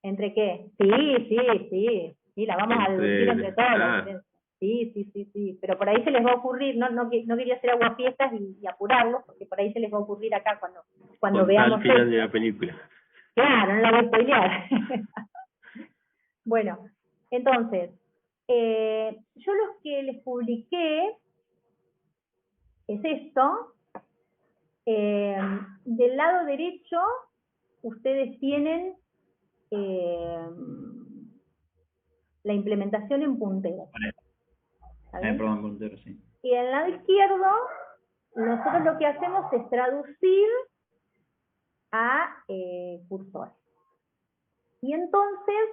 ¿Entre qué? Sí, la vamos a deducir entre todos. Sí, pero por ahí se les va a ocurrir, no quería hacer aguafiestas y apurarlos, porque por ahí se les va a ocurrir acá cuando veamos al final de la película. Claro, no la voy a spoilear. Bueno, entonces, yo los que les publiqué es esto. Del lado derecho, ustedes tienen la implementación en puntero. Perdón, puntero, sí. Y del lado izquierdo, nosotros lo que hacemos es traducir a cursores. Y entonces,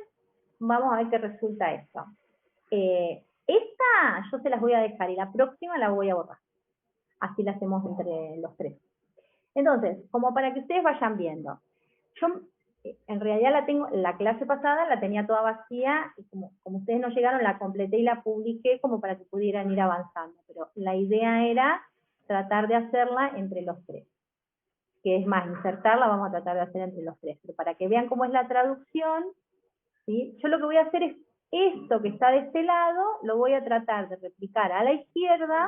vamos a ver qué resulta esto. Esta yo se las voy a dejar y la próxima la voy a borrar. Así la hacemos entre los tres. Entonces, como para que ustedes vayan viendo, yo en realidad la clase pasada la tenía toda vacía, y como ustedes no llegaron, la completé y la publiqué como para que pudieran ir avanzando, pero la idea era tratar de hacerla entre los tres, que es más, insertarla vamos a tratar de hacer entre los tres, pero para que vean cómo es la traducción, ¿sí? Yo lo que voy a hacer es, esto que está de este lado, lo voy a tratar de replicar a la izquierda,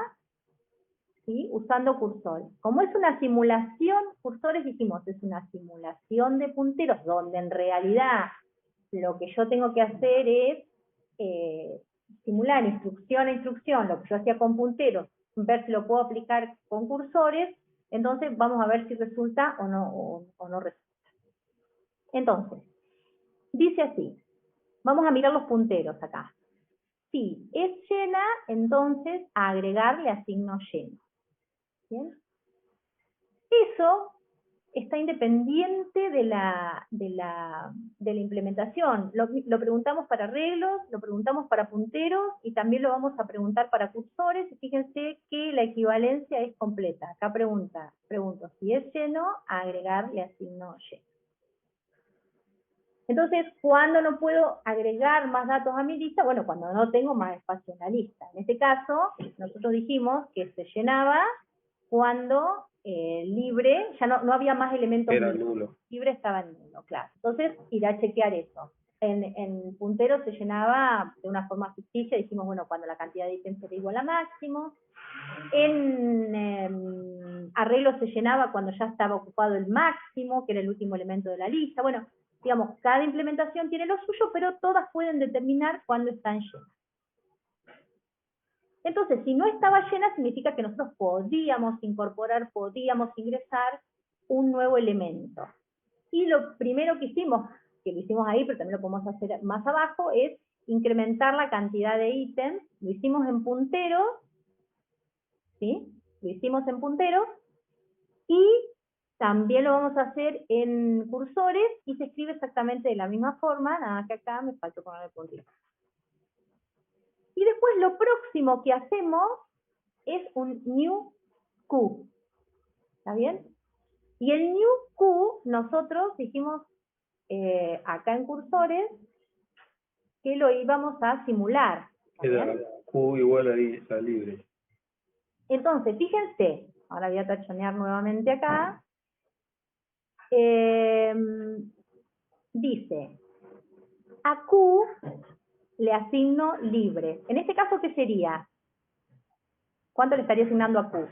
¿sí? Usando cursores. Como es una simulación, cursores dijimos, es una simulación de punteros, donde en realidad lo que yo tengo que hacer es simular instrucción a instrucción, lo que yo hacía con punteros, ver si lo puedo aplicar con cursores, entonces vamos a ver si resulta o no resulta. Entonces, dice así, vamos a mirar los punteros acá. Si es llena, entonces a agregar le asigno lleno. ¿Bien? Eso está independiente de la implementación. Lo preguntamos para arreglos, lo preguntamos para punteros y también lo vamos a preguntar para cursores. Y fíjense que la equivalencia es completa. Acá pregunto si es lleno, a agregar le asigno lleno. Entonces, ¿cuándo no puedo agregar más datos a mi lista? Bueno, cuando no tengo más espacio en la lista. En este caso, nosotros dijimos que se llenaba cuando libre, ya no había más elementos. Era nulo. Libre estaba en nulo, claro. Entonces, irá a chequear eso. En puntero se llenaba de una forma ficticia, dijimos, bueno, cuando la cantidad de ítems era igual a máximo. En arreglo se llenaba cuando ya estaba ocupado el máximo, que era el último elemento de la lista. Bueno, digamos, cada implementación tiene lo suyo, pero todas pueden determinar cuándo están llenas. Entonces, si no estaba llena, significa que nosotros podíamos incorporar, podíamos ingresar un nuevo elemento. Y lo primero que hicimos, que lo hicimos ahí, pero también lo podemos hacer más abajo, es incrementar la cantidad de ítems. Lo hicimos en punteros, ¿sí? Lo hicimos en punteros, y también lo vamos a hacer en cursores, y se escribe exactamente de la misma forma, nada que acá me faltó poner el puntito. Y después lo próximo que hacemos es un new Q. ¿Está bien? Y el new Q, nosotros dijimos acá en cursores que lo íbamos a simular. Era Q igual a libre. Entonces, fíjense, ahora voy a tachonear nuevamente acá. Dice, a Q le asigno libre. En este caso, ¿qué sería? ¿Cuánto le estaría asignando a Q?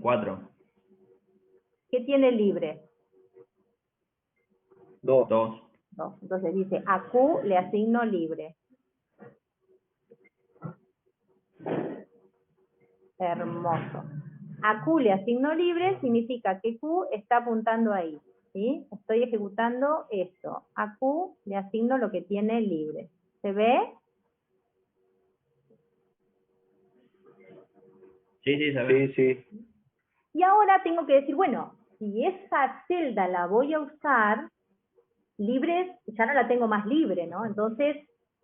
4. ¿Qué tiene libre? 2. 2. Entonces dice, a Q le asigno libre. Hermoso. A Q le asigno libre significa que Q está apuntando ahí, ¿sí? Estoy ejecutando esto. A Q le asigno lo que tiene libre. ¿Se ve? Sí, se ve. Sí. Y ahora tengo que decir, bueno, si esa celda la voy a usar, libre, ya no la tengo más libre, ¿no? Entonces,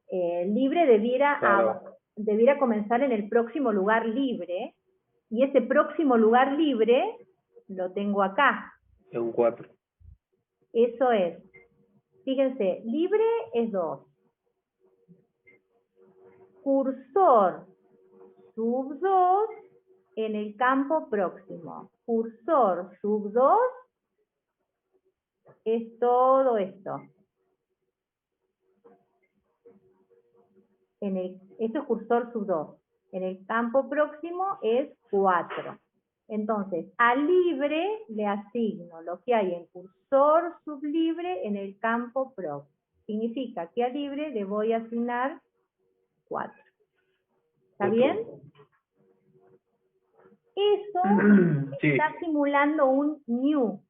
libre debiera comenzar en el próximo lugar libre, y ese próximo lugar libre lo tengo acá. Es un 4. Eso es. Fíjense, libre es 2. Cursor sub 2 en el campo próximo. Cursor sub 2 es todo esto. Esto es cursor sub 2. En el campo próximo es 4. Entonces, a libre le asigno lo que hay en cursor sublibre en el campo próximo. Significa que a libre le voy a asignar 4. ¿Está bien? Eso Sí. está simulando un new.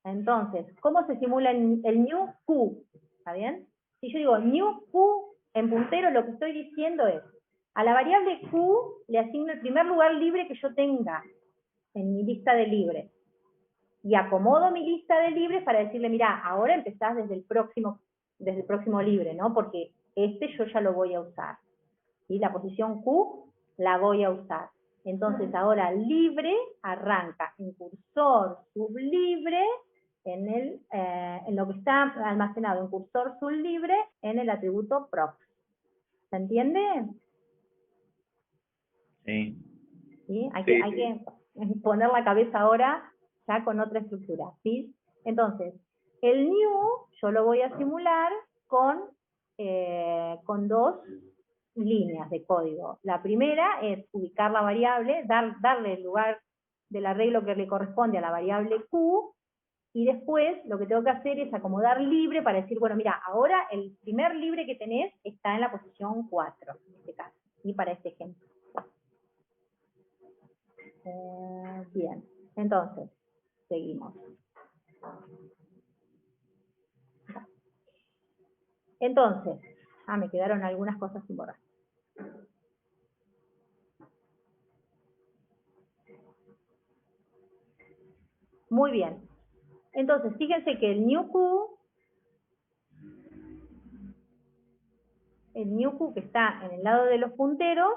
Entonces, ¿cómo se simula el new Q? ¿Está bien? Si yo digo new Q en puntero, lo que estoy diciendo es, a la variable Q le asigno el primer lugar libre que yo tenga. en mi lista de libres. Y acomodo mi lista de libres para decirle, mira, ahora empezás desde el próximo libre, ¿no? Porque yo ya lo voy a usar. ¿Sí? La posición Q la voy a usar. Entonces ahora libre arranca en cursor sublibre en lo que está almacenado en cursor sublibre en el atributo prox. ¿Se entiende? Sí. ¿Sí? Hay que poner la cabeza ahora ya con otra estructura. ¿Sí? Entonces, el new yo lo voy a simular con 2 líneas de código. La primera es ubicar la variable, darle el lugar del arreglo que le corresponde a la variable Q, y después lo que tengo que hacer es acomodar libre para decir, bueno, mira, ahora el primer libre que tenés está en la posición 4, en este caso, y para este ejemplo. Bien, entonces, seguimos. Entonces, me quedaron algunas cosas sin borrar. Muy bien. Entonces, fíjense que el new Q que está en el lado de los punteros,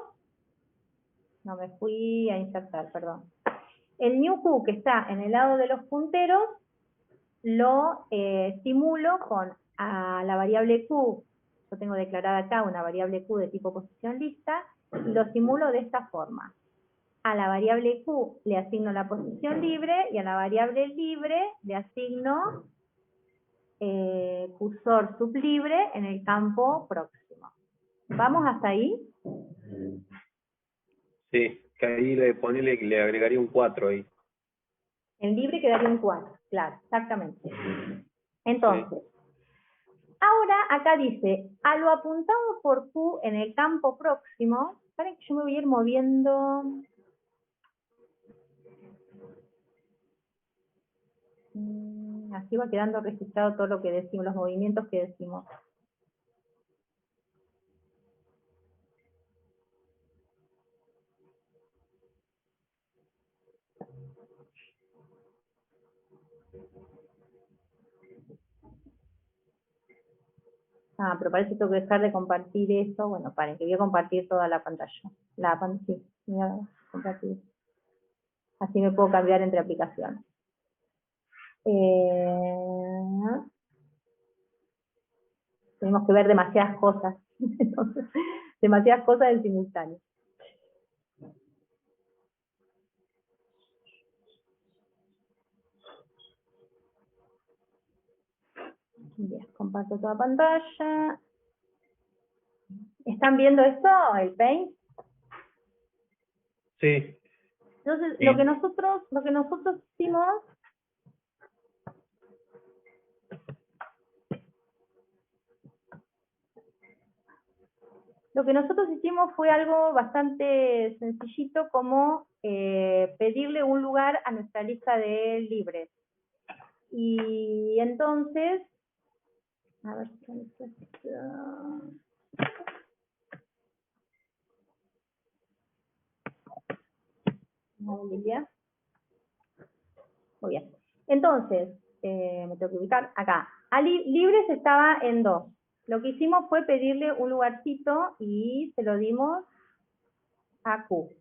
no me fui a insertar, perdón. El new Q que está en el lado de los punteros lo simulo con la variable Q. Yo tengo declarada acá una variable Q de tipo posición lista, y lo simulo de esta forma. A la variable Q le asigno la posición libre, y a la variable libre le asigno cursor sublibre en el campo próximo. ¿Vamos hasta ahí? Sí, que ahí le agregaría un 4 ahí. El libre quedaría un 4, claro, exactamente. Entonces, ahora acá dice, a lo apuntado por Q en el campo próximo, ¿saben que yo me voy a ir moviendo? Así va quedando registrado todo lo que decimos, los movimientos que decimos. Pero parece que tengo que dejar de compartir eso. Bueno, paren, que voy a compartir toda la pantalla. Sí, voy a compartir. Así me puedo cambiar entre aplicaciones. Tenemos que ver demasiadas cosas. Entonces, demasiadas cosas en simultáneo. Bien, comparto toda pantalla. ¿Están viendo esto, el Paint? Sí. Entonces, Sí. lo que nosotros hicimos, fue algo bastante sencillito, como pedirle un lugar a nuestra lista de libres. Y entonces, a ver si muy bien. Entonces, me tengo que ubicar acá. Libres estaba en 2. Lo que hicimos fue pedirle un lugarcito y se lo dimos a Q.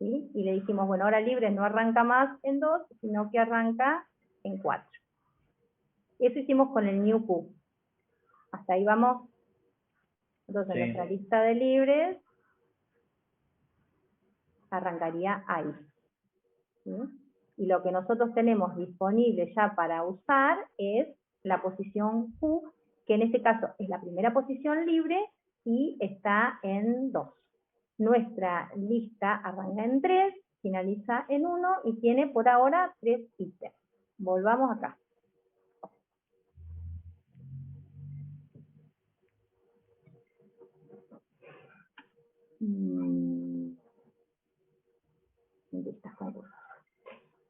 ¿Sí? Y le dijimos, bueno, ahora libres no arranca más en 2, sino que arranca en 4. Eso hicimos con el new Q. Hasta ahí vamos. Entonces, Sí. nuestra lista de libres arrancaría ahí. ¿Sí? Y lo que nosotros tenemos disponible ya para usar es la posición Q, que en este caso es la primera posición libre y está en 2. Nuestra lista arranca en 3, finaliza en 1 y tiene por ahora 3 ítems. Volvamos acá.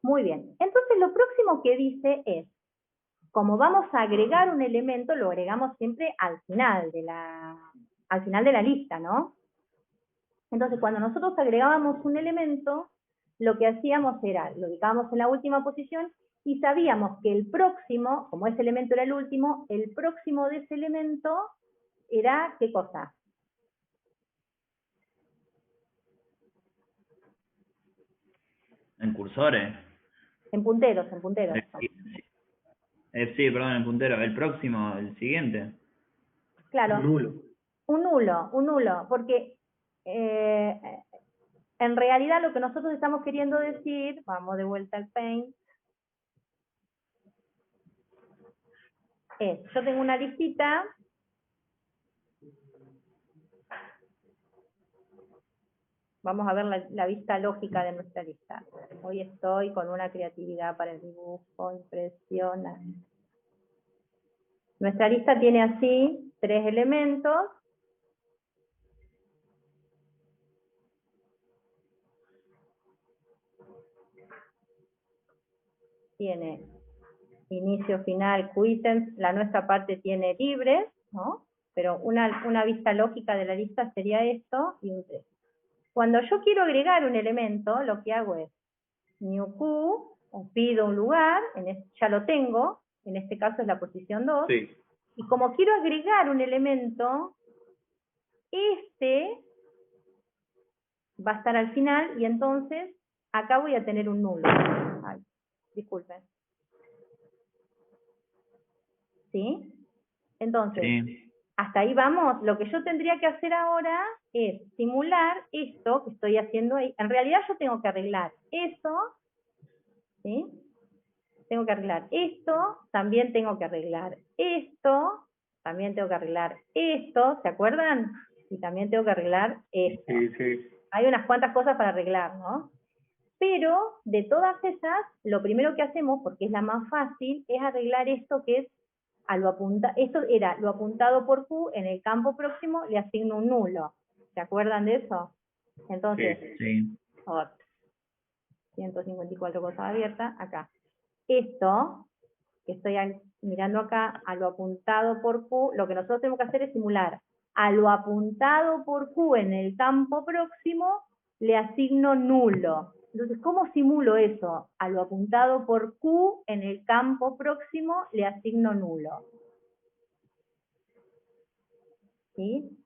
Muy bien. Entonces lo próximo que dice es, como vamos a agregar un elemento, lo agregamos siempre al final de la lista, ¿no? Entonces, cuando nosotros agregábamos un elemento, lo que hacíamos era, lo ubicábamos en la última posición y sabíamos que el próximo, como ese elemento era el último, el próximo de ese elemento era, ¿qué cosa? En cursores. En punteros, en punteros. Sí, perdón, el puntero. El próximo, el siguiente. Claro. Un nulo. Un nulo, porque en realidad lo que nosotros estamos queriendo decir, vamos de vuelta al Paint, es, yo tengo una listita, vamos a ver la vista lógica de nuestra lista. Hoy estoy con una creatividad para el dibujo impresionante. Nuestra lista tiene así 3 elementos. Tiene inicio, final, quittens, la nuestra parte tiene libres, ¿no? Pero una vista lógica de la lista sería esto y un 3. Cuando yo quiero agregar un elemento, lo que hago es new Q, o pido un lugar, ya lo tengo, en este caso es la posición 2, Sí. y como quiero agregar un elemento, este va a estar al final, y entonces acá voy a tener un nulo. Ay, disculpen. ¿Sí? Entonces, Sí. hasta ahí vamos. Lo que yo tendría que hacer ahora es simular esto que estoy haciendo ahí. En realidad yo tengo que arreglar eso, ¿sí? Tengo que arreglar esto, también tengo que arreglar esto, también tengo que arreglar esto, ¿se acuerdan? Y también tengo que arreglar esto. Sí, sí. Hay unas cuantas cosas para arreglar, ¿no? Pero de todas esas, lo primero que hacemos, porque es la más fácil, es arreglar esto que es a lo esto era lo apuntado por Q, en el campo próximo le asigno un nulo. ¿Se acuerdan de eso? Entonces, Sí. 154 cosas abiertas, acá. Esto, que estoy mirando acá, a lo apuntado por Q, lo que nosotros tenemos que hacer es simular. A lo apuntado por Q en el campo próximo, le asigno nulo. Entonces, ¿cómo simulo eso? A lo apuntado por Q en el campo próximo, le asigno nulo. ¿Sí?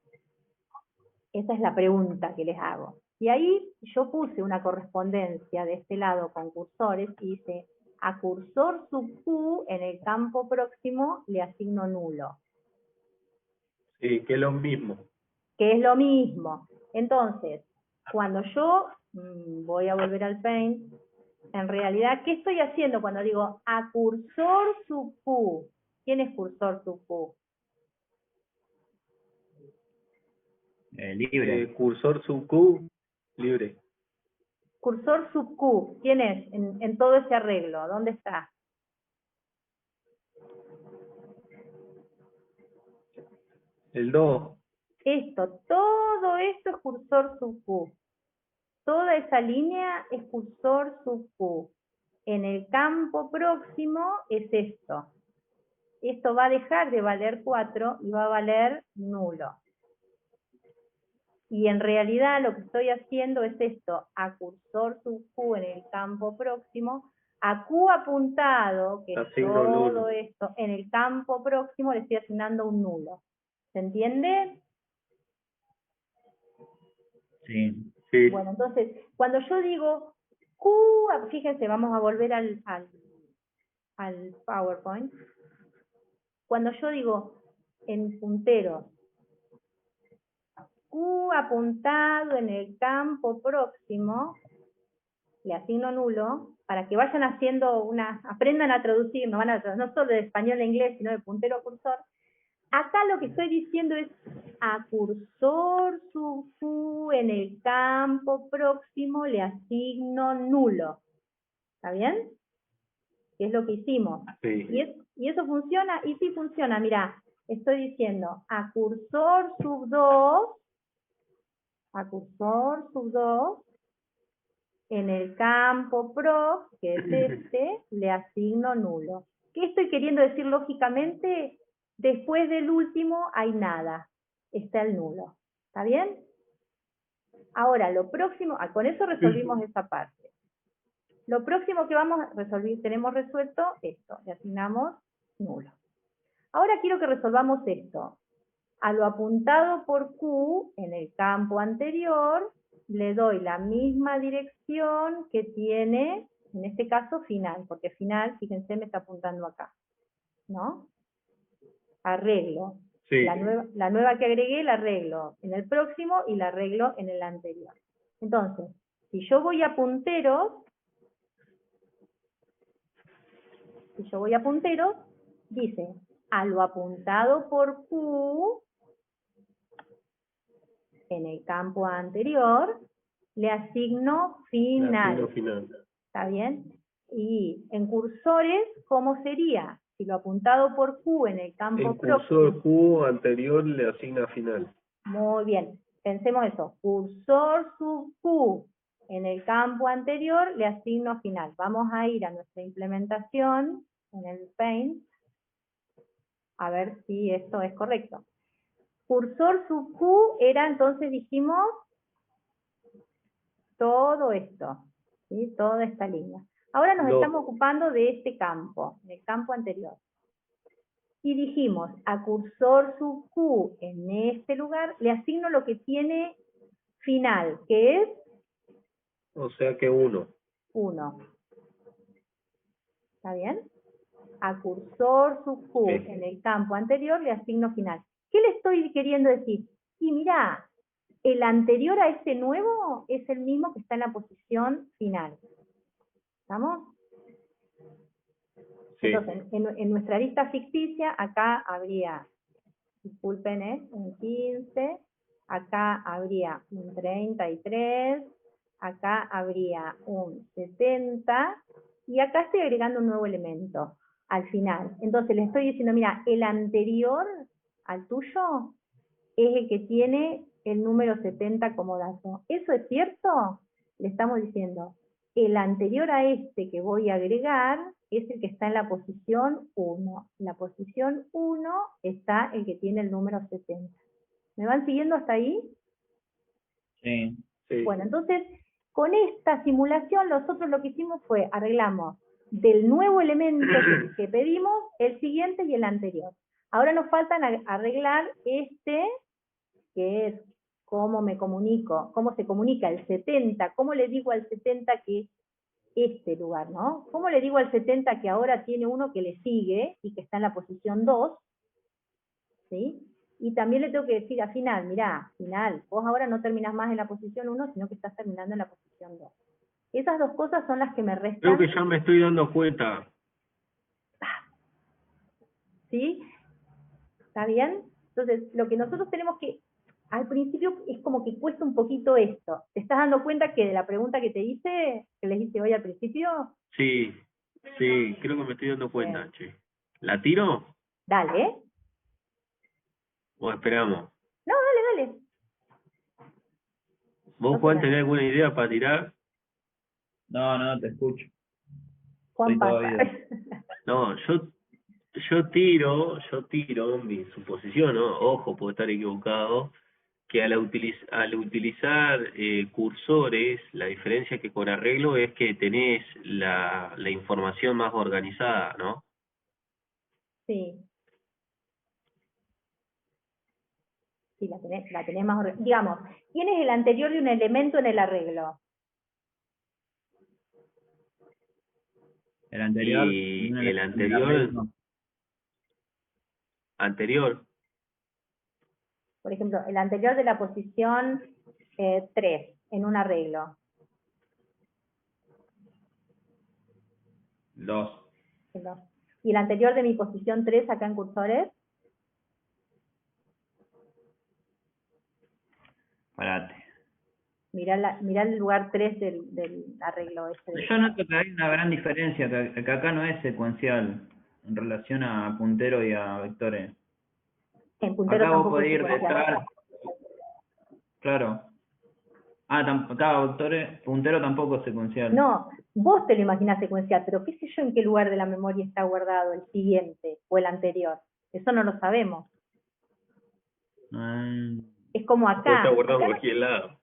Esa es la pregunta que les hago. Y ahí yo puse una correspondencia de este lado con cursores y dice, a cursor sub Q en el campo próximo le asigno nulo. Sí, que es lo mismo. Que es lo mismo. Entonces, cuando yo voy a volver al Paint, en realidad, ¿qué estoy haciendo cuando digo a cursor sub Q? ¿Quién es cursor sub Q? Libre. Cursor sub Q, libre. Cursor sub Q, ¿quién es en todo ese arreglo? ¿Dónde está? El 2. Todo esto es cursor sub Q. Toda esa línea es cursor sub Q. En el campo próximo es esto. Esto va a dejar de valer 4 y va a valer nulo. Y en realidad lo que estoy haciendo es esto, a cursor sub Q en el campo próximo, a Q apuntado, que es todo esto, en el campo próximo le estoy asignando un nulo. ¿Se entiende? Sí. Sí. Bueno, entonces, cuando yo digo Q, fíjense, vamos a volver al PowerPoint. Cuando yo digo en punteros, Q apuntado en el campo próximo, le asigno nulo, para que vayan haciendo aprendan a traducir, no solo de español a inglés, sino de puntero a cursor. Acá lo que estoy diciendo es a cursor sub Q en el campo próximo le asigno nulo. ¿Está bien? Que es lo que hicimos. Sí. ¿Y eso funciona? Y sí funciona, mirá, estoy diciendo a cursor sub 2, en el campo prox, que es este, le asigno nulo. ¿Qué estoy queriendo decir lógicamente? Después del último hay nada, está el nulo. ¿Está bien? Ahora, lo próximo, con eso resolvimos esa parte. Lo próximo que vamos a resolver, tenemos resuelto esto, le asignamos nulo. Ahora quiero que resolvamos esto. A lo apuntado por Q en el campo anterior, le doy la misma dirección que tiene, en este caso, final, porque final, fíjense, me está apuntando acá, ¿no? Arreglo. Sí. La nueva que agregué la arreglo en el próximo y la arreglo en el anterior. Entonces, si yo voy a punteros, dice, a lo apuntado por Q en el campo anterior, le asigno final. ¿Está bien? Y en cursores, ¿cómo sería? Si lo apuntado por Q en el campo próximo. El cursor Q anterior le asigna final. Muy bien. Pensemos eso. Cursor sub Q en el campo anterior le asigno final. Vamos a ir a nuestra implementación en el Paint a ver si esto es correcto. Cursor sub Q era, entonces dijimos, todo esto, ¿sí? Toda esta línea. Ahora nos estamos ocupando de este campo, del campo anterior. Y dijimos, a cursor sub Q en este lugar, le asigno lo que tiene final, que es... O sea que 1. 1. ¿Está bien? A cursor sub Q en el campo anterior le asigno final. ¿Qué le estoy queriendo decir? Y mira, el anterior a este nuevo es el mismo que está en la posición final. ¿Estamos? Sí. Entonces, en nuestra lista ficticia, acá habría, disculpen, un 15, acá habría un 33, acá habría un 70, y acá estoy agregando un nuevo elemento al final. Entonces le estoy diciendo, mira, el anterior al tuyo es el que tiene el número 70 como dato. ¿Eso es cierto? Le estamos diciendo, el anterior a este que voy a agregar es el que está en la posición 1. En la posición 1 está el que tiene el número 70. ¿Me van siguiendo hasta ahí? Sí. Bueno, entonces, con esta simulación, nosotros lo que hicimos fue, arreglamos del nuevo elemento que pedimos, el siguiente y el anterior. Ahora nos falta arreglar este, que es cómo me comunico, cómo se comunica el 70, cómo le digo al 70 que este lugar, ¿no? ¿Cómo le digo al 70 que ahora tiene uno que le sigue y que está en la posición 2? ¿Sí? Y también le tengo que decir a final, mirá, final, vos ahora no terminás más en la posición 1, sino que estás terminando en la posición 2. Esas dos cosas son las que me restan. Creo que ya me estoy dando cuenta. ¿Sí? ¿Está bien? Entonces, lo que nosotros tenemos que, al principio es como que cuesta un poquito esto. ¿Te estás dando cuenta que de la pregunta que te hice, que les hice hoy al principio? Sí, creo que me estoy dando cuenta, Bien. che. ¿La tiro? Dale, ¿eh? ¿O esperamos? No, dale. ¿Vos, No Juan, pasa tenés nada. alguna idea para tirar? No, te escucho. Juan Estoy todo pasa. oído. No, yo tiro mi suposición, ¿no? Ojo, puedo estar equivocado, que al utilizar cursores, la diferencia que con arreglo es que tenés la información más organizada, ¿no? Sí. Sí, la tenés más organizada. Digamos, ¿quién es el anterior de un elemento en el arreglo? El anterior. Y el el arreglo. anterior, Por ejemplo, el anterior de la posición 3 en un arreglo. 2. ¿Y el anterior de mi posición 3 acá en cursores? Parate. Mirá el lugar 3 del arreglo este. Yo noto que hay una gran diferencia, que acá no es secuencial en relación a puntero y a vectores. En puntero Acá vos tampoco es podés ir secuencial. detrás. Claro. Acá puntero tampoco es secuencial. No, vos te lo imaginás secuencial, pero qué sé yo en qué lugar de la memoria está guardado el siguiente o el anterior. Eso no lo sabemos. Es como acá. puede estar guardado Acá en cualquier lado.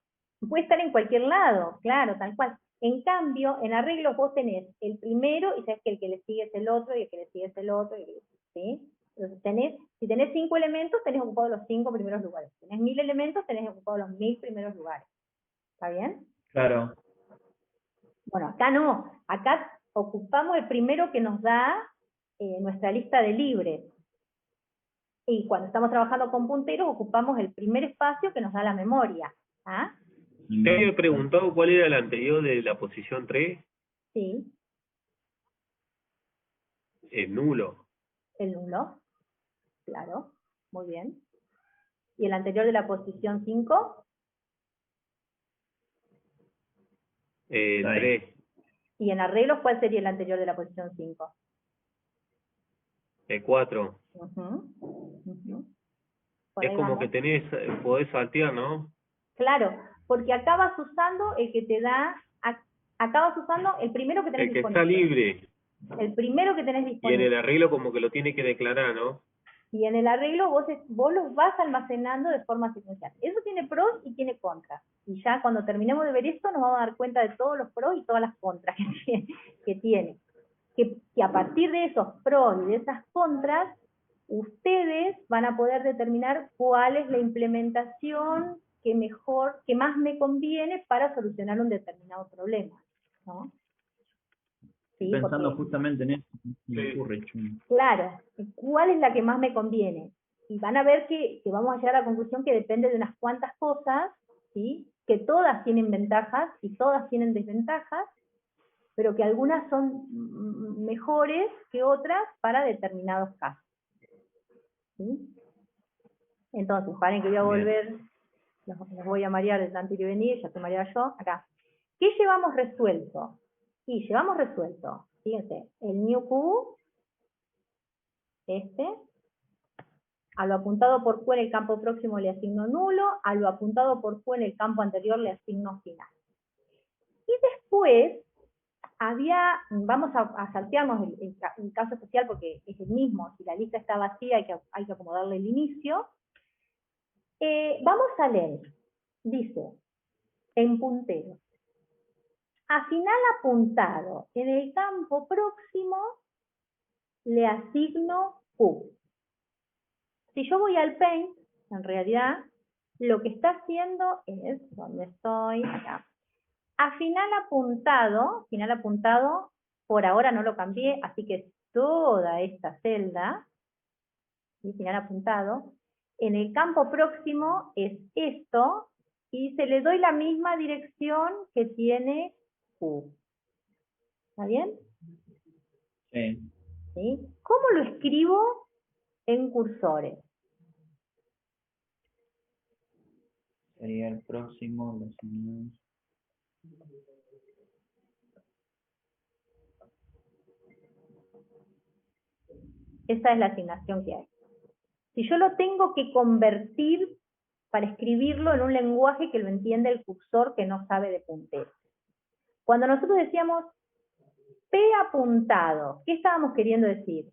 puede estar en cualquier lado, claro, tal cual. En cambio, en arreglos vos tenés el primero y sabés que el que le sigue es el otro y el que le sigue es el otro, ¿sí? Entonces si tenés 5 elementos, tenés ocupados los 5 primeros lugares. Si tenés 1000 elementos, tenés ocupados los 1000 primeros lugares. ¿Está bien? Claro. Bueno, acá no. Acá ocupamos el primero que nos da nuestra lista de libres. Y cuando estamos trabajando con punteros, ocupamos el primer espacio que nos da la memoria. ¿Ah? ¿Te había preguntado cuál era el anterior de la posición 3? Sí. El nulo. El nulo. Claro. Muy bien. ¿Y el anterior de la posición 5? El 3. ¿Y en arreglos cuál sería el anterior de la posición 5? El 4. Es como que podés saltear, ¿no? Claro, porque acá vas usando el que te da, acá vas usando el primero que tenés el que disponible. está libre. El primero que tenés Y en disponible. el arreglo como que lo tiene que declarar, ¿no? Y en el arreglo vos los vas almacenando de forma secuencial. Eso tiene pros y tiene contras. Y ya cuando terminemos de ver esto nos vamos a dar cuenta de todos los pros y todas las contras que tiene. Que a partir de esos pros y de esas contras, ustedes van a poder determinar cuál es la implementación que más me conviene para solucionar un determinado problema, ¿no? Sí, pensando justamente en eso, me ocurre. Claro, ¿cuál es la que más me conviene? Y van a ver que vamos a llegar a la conclusión que depende de unas cuantas cosas, ¿sí? Que todas tienen ventajas y todas tienen desventajas, pero que algunas son mejores que otras para determinados casos. ¿Sí? Entonces, paren que voy a volver, los voy a marear de tanto ir y venir, ya estoy mareada yo, acá. ¿Qué llevamos resuelto? Y llevamos resuelto, fíjense, el new Q, a lo apuntado por Q en el campo próximo le asigno nulo, a lo apuntado por Q en el campo anterior le asigno final. Y después, vamos a saltearnos el caso especial porque es el mismo, si la lista está vacía hay que acomodarle el inicio. Vamos a leer, dice, en puntero, a final apuntado en el campo próximo le asigno Q. Si yo voy al Paint, en realidad, lo que está haciendo es, ¿dónde estoy? Acá. A final apuntado, por ahora no lo cambié, así que toda esta celda, ¿sí? Final apuntado, en el campo próximo es esto, y se le doy la misma dirección que tiene Q. ¿Está bien? Sí. ¿Sí? ¿Cómo lo escribo en cursores? Sería el próximo, los siguientes. Esa es la asignación que hay. Si yo lo tengo que convertir para escribirlo en un lenguaje que lo entiende el cursor que no sabe de puntero. Cuando nosotros decíamos P apuntado, ¿qué estábamos queriendo decir?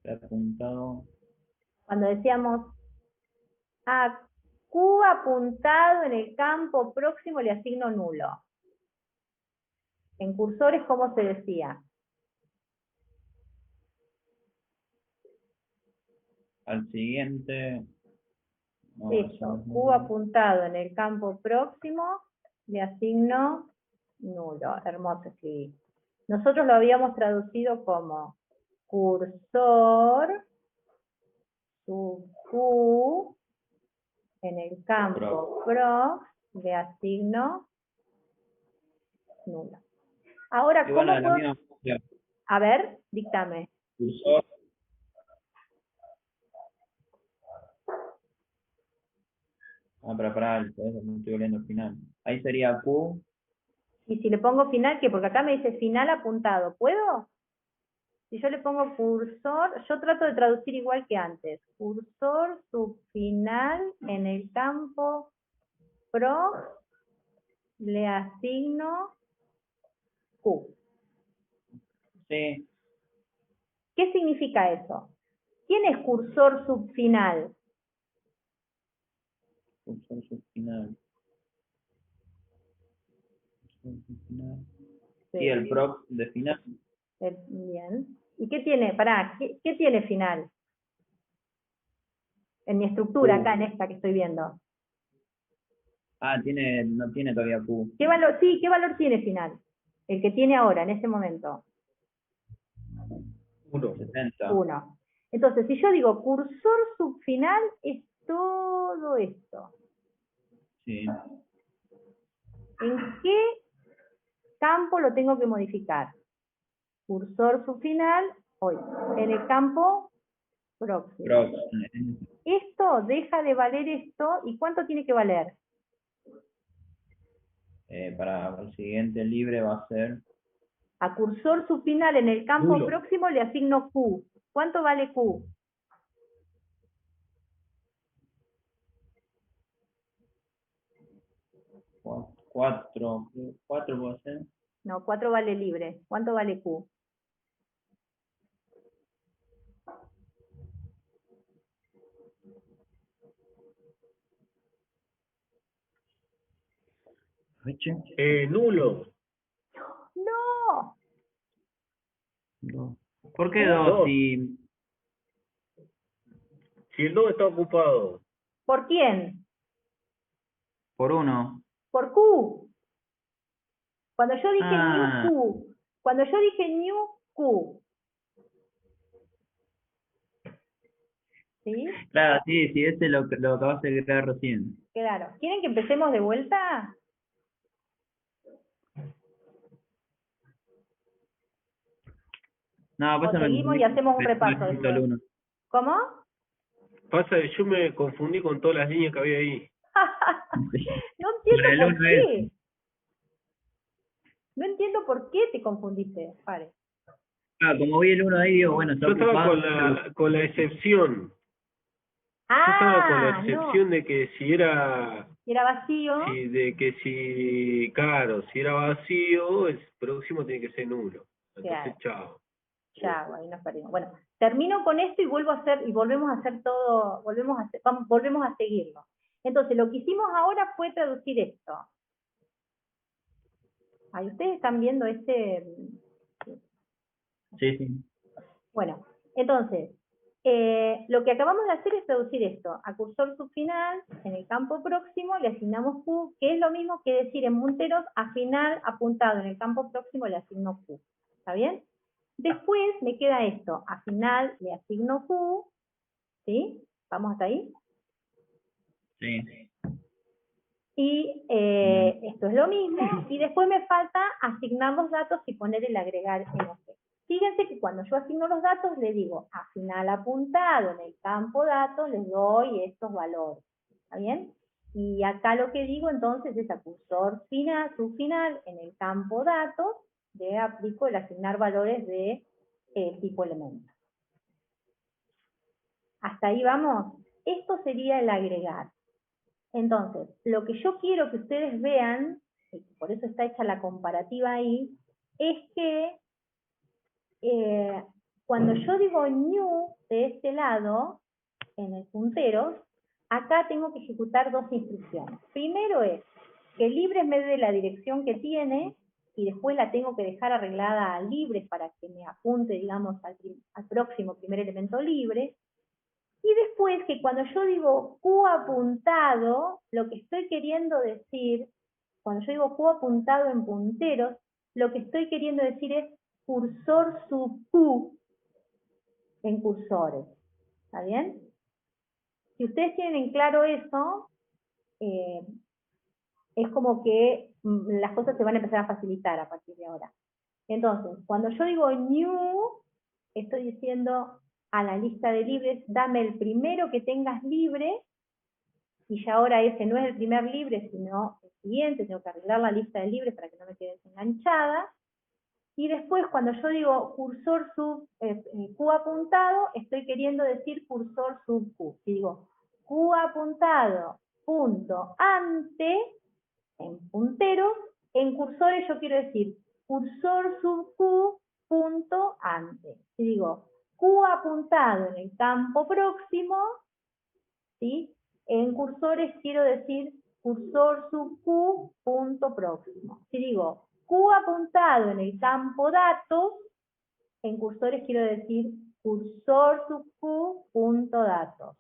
P apuntado. Cuando decíamos a Q apuntado en el campo próximo le asigno nulo. En cursores, ¿cómo se decía? Al siguiente. No, Eso, Q apuntado en el campo próximo le asigno nulo. Hermoso escribir. Nosotros lo habíamos traducido como cursor sub Q en el campo prox le asigno nulo. Ahora, ¿cómo puedo? A ver, díctame. Cursor. Para eso no estoy volviendo al final. Ahí sería Q. Y si le pongo final, ¿qué? Porque acá me dice final apuntado. ¿Puedo? Si yo le pongo cursor, yo trato de traducir igual que antes. Cursor subfinal en el campo prox le asigno Q. Sí. ¿Qué significa eso? ¿Quién es cursor subfinal? Cursor subfinal. Subfinal. Sí, el prox de final. Bien. ¿Y qué tiene? Pará, ¿qué tiene final? En mi estructura, acá en esta que estoy viendo. Ah, no tiene todavía Q. ¿Qué valor, sí, qué valor tiene final? El que tiene ahora, en ese momento. 1. 70. 1. Entonces, si yo digo cursor subfinal, es todo esto. Sí. ¿En qué campo lo tengo que modificar? Cursor subfinal, hoy, en el campo próximo. Prox. Esto deja de valer esto, ¿y cuánto tiene que valer? Para el siguiente libre va a ser A cursor subfinal en el campo Nulo. próximo le asigno Q. ¿Cuánto vale Q? 4. 4 puede ser. No, 4 vale libre. ¿Cuánto vale Q? Nulo. ¡No! ¿Por qué 2? 2. Si Si el 2 está ocupado. ¿Por quién? por 1. Por Q. Cuando yo dije new Ah, Q, cuando yo dije new Q, ¿sí? claro, sí, ese lo acabas de crear recién. Claro. ¿Quieren que empecemos de vuelta? No, O pasa seguimos y hacemos un repaso el después. 1. ¿Cómo? Pasa que yo me confundí con todas las líneas que había ahí. No entiendo El por 1 es. qué. No entiendo por qué te confundiste, Pare. Ah, como vi el 1 ahí, digo, bueno, está Yo estaba ocupado. con la excepción. Yo estaba con la Ah, excepción no. de que si era, Si era vacío, claro, si era vacío, el próximo tiene que ser nulo. claro. Entonces, chao. Chao, ahí nos perdimos. Bueno, termino con esto y vuelvo a hacer, y volvemos a hacer todo, volvemos a seguirlo. Entonces, lo que hicimos ahora fue traducir esto. Ahí ustedes están viendo este. Sí, sí. Bueno, entonces, lo que acabamos de hacer es traducir esto a cursor subfinal, en el campo próximo le asignamos Q, que es lo mismo que decir en punteros a final apuntado en el campo próximo le asigno Q. ¿Está bien? Después me queda esto, a final le asigno Q, ¿sí? ¿Vamos hasta ahí? Sí. Y esto es lo mismo, y después me falta asignar los datos y poner el agregar en objeto. Fíjense que cuando yo asigno los datos, le digo a final apuntado en el campo datos, les doy estos valores. ¿Está bien? Y acá lo que digo entonces es a cursor final, subfinal, en el campo datos, le aplico el asignar valores de tipo elemento. ¿Hasta ahí vamos? Esto sería el agregar. Entonces, lo que yo quiero que ustedes vean, y por eso está hecha la comparativa ahí, es que cuando yo digo new de este lado, en el puntero, acá tengo que ejecutar dos instrucciones. Primero es que libres me dé la dirección que tiene, y después la tengo que dejar arreglada a libres para que me apunte, digamos, al próximo primer elemento libre. Y después que cuando yo digo Q apuntado, lo que estoy queriendo decir, cuando yo digo Q apuntado en punteros, lo que estoy queriendo decir es cursor sub Q en cursores. ¿Está bien? Si ustedes tienen en claro eso, es como que las cosas se van a empezar a facilitar a partir de ahora. Entonces, cuando yo digo new, estoy diciendo a la lista de libres, dame el primero que tengas libre, y ya ahora ese no es el primer libre, sino el siguiente, tengo que arreglar la lista de libres para que no me quede desenganchada. Y después, cuando yo digo cursor sub Q apuntado, estoy queriendo decir cursor sub Q. Si digo Q apuntado punto ante, en punteros, en cursores yo quiero decir cursor sub Q punto ante. Si digo Q apuntado en el campo próximo, ¿sí? En cursores quiero decir cursor sub Q punto próximo. Si digo Q apuntado en el campo datos, en cursores quiero decir cursor sub Q punto datos.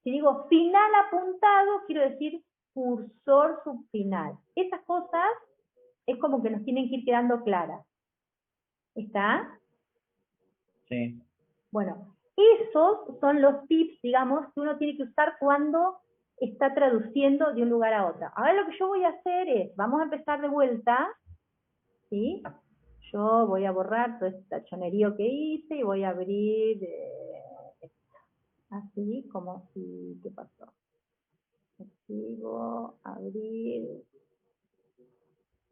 Si digo final apuntado, quiero decir cursor subfinal. Esas cosas es como que nos tienen que ir quedando claras. ¿Está? Sí. Bueno, esos son los tips, digamos, que uno tiene que usar cuando está traduciendo de un lugar a otro. Ahora lo que yo voy a hacer es, vamos a empezar de vuelta, ¿sí? Yo voy a borrar todo este tachonerío que hice y voy a abrir así como si, ¿qué pasó? Archivo, abrir,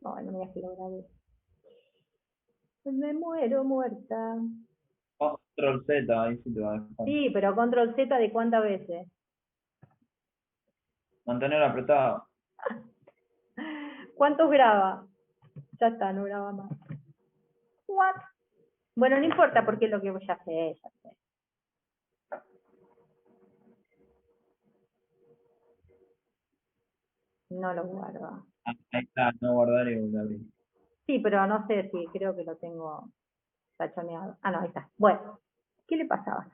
no, no me voy a lograr. Me muero muerta. Control Z, ahí sí te va a dejar. Sí, pero control Z de cuántas veces. Mantener apretado. ¿Cuántos graba? Ya está, no graba más. What? Bueno, no importa porque es lo que ya sé, ya sé. No lo guardo. Ahí está, no guardar y volver a abrir. Sí, pero no sé si creo que lo tengo tachoneado. Ah, no, ahí está. Bueno, ¿qué le pasaba?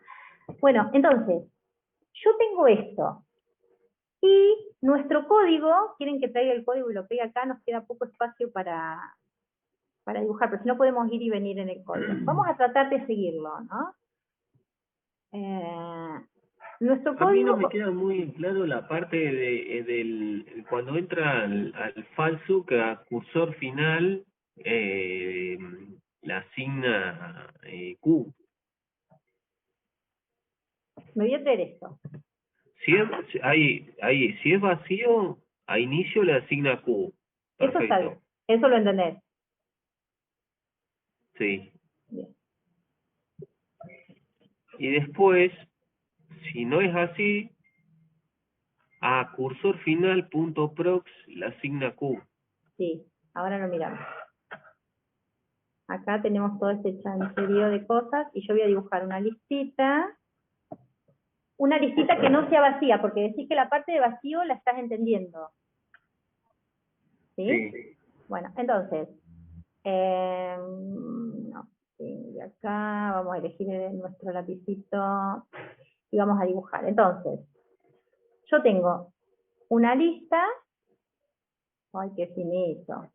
Bueno, entonces, yo tengo esto. Y nuestro código, quieren que traiga el código y lo pegue acá, nos queda poco espacio para dibujar, pero si no podemos ir y venir en el código. Vamos a tratar de seguirlo, ¿no? Nuestro código... A mí no me queda muy claro la parte del cuando entra al falso, que a cursor final le asigna Q. Me voy a traer esto. Si es vacío, a inicio le asigna Q. Eso está bien. Eso lo entendés. Sí. Bien. Y después, si no es así, a cursor final punto prox le asigna Q. Sí, ahora lo miramos. Acá tenemos todo este chancherío de cosas y yo voy a dibujar una listita que no sea vacía, porque decís que la parte de vacío la estás entendiendo. ¿Sí? Sí. Bueno, entonces, no, sí, de acá vamos a elegir nuestro lapicito y vamos a dibujar. Entonces, yo tengo una lista, ay, qué finito.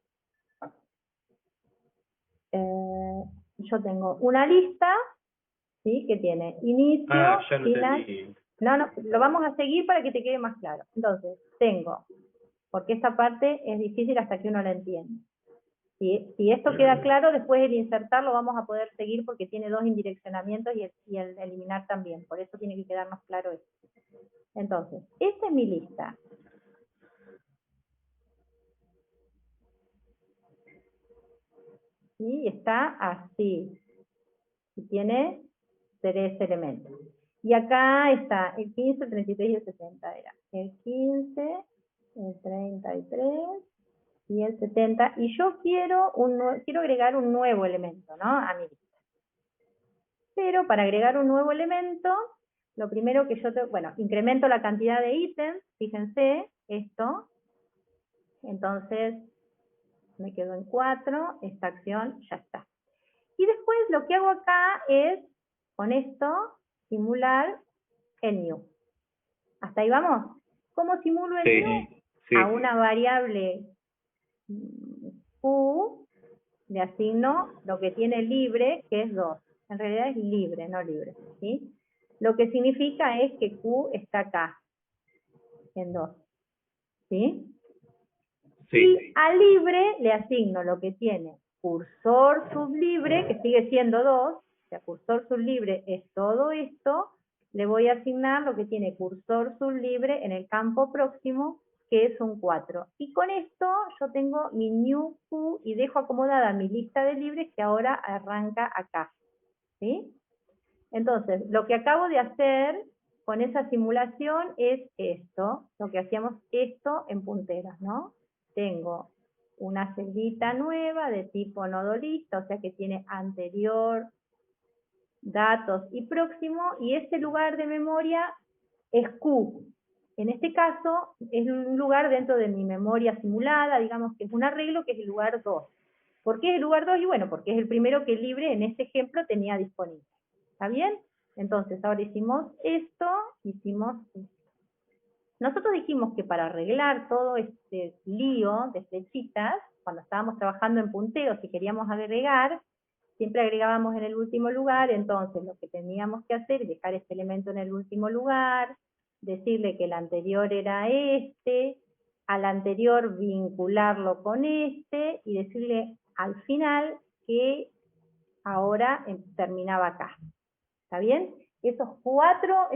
Yo tengo una lista, ¿sí? Que tiene inicio, ya no final. entendí. No, lo vamos a seguir para que te quede más claro. Entonces, tengo, porque esta parte es difícil hasta que uno la entiende. Si esto queda claro, después el insertar lo vamos a poder seguir porque tiene dos indireccionamientos y el eliminar también. Por eso tiene que quedarnos claro esto. Entonces, esta es mi lista. ¿Sí? Está así. Y tiene 3 elementos. Y acá está el 15, el 33 y el 60. Era el 15, el 33 y el 70. Y yo quiero agregar un nuevo elemento, ¿no? A mi lista. Pero para agregar un nuevo elemento, lo primero que yo bueno, incremento la cantidad de ítems, fíjense, esto. Entonces, me quedo en 4, esta acción ya está. Y después lo que hago acá es, con esto, simular el new. ¿Hasta ahí vamos? ¿Cómo simulo el new? Sí. A una variable Q le asigno lo que tiene libre, que es 2. En realidad es libre, no libre, ¿sí? Lo que significa es que Q está acá, en 2, ¿sí? Y a libre le asigno lo que tiene cursor sublibre, que sigue siendo 2, o sea, cursor sublibre es todo esto, le voy a asignar lo que tiene cursor sublibre en el campo próximo, que es un 4. Y con esto yo tengo mi new Q y dejo acomodada mi lista de libres que ahora arranca acá, ¿sí? Entonces, lo que acabo de hacer con esa simulación es esto, lo que hacíamos esto en punteras, ¿no? Tengo una celda nueva de tipo nodo lista, o sea que tiene anterior, datos y próximo, y ese lugar de memoria es Q. En este caso, es un lugar dentro de mi memoria simulada, digamos que es un arreglo que es el lugar 2. ¿Por qué es el lugar 2? Y bueno, porque es el primero que Libre en este ejemplo tenía disponible. ¿Está bien? Entonces, ahora hicimos esto, hicimos esto. Nosotros dijimos que para arreglar todo este lío de flechitas, cuando estábamos trabajando en punteos y queríamos agregar, siempre agregábamos en el último lugar, entonces lo que teníamos que hacer es dejar este elemento en el último lugar, decirle que el anterior era este, al anterior vincularlo con este, y decirle al final que ahora terminaba acá. ¿Está bien? Esas cuatro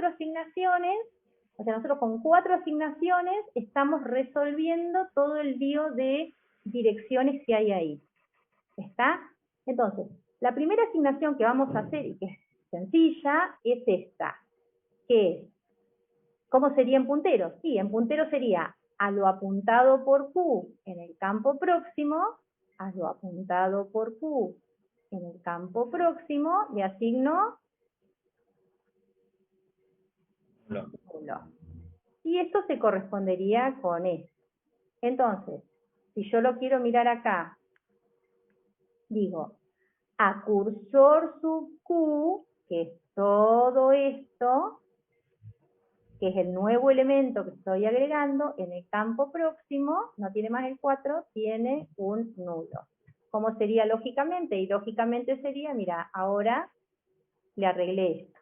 asignaciones, o sea, nosotros con 4 asignaciones estamos resolviendo todo el lío de direcciones que hay ahí. ¿Está? Entonces, la primera asignación que vamos a hacer, y que es sencilla, es esta, que es, ¿cómo sería en punteros? Sí, en punteros sería a lo apuntado por Q en el campo próximo, a lo apuntado por Q en el campo próximo, le asigno nulo. Y esto se correspondería con esto. Entonces, si yo lo quiero mirar acá, digo, a cursor sub Q, que es todo esto, que es el nuevo elemento que estoy agregando, en el campo próximo, no tiene más el 4, tiene un nulo. ¿Cómo sería lógicamente? Y lógicamente sería, mira, ahora le arreglé esto.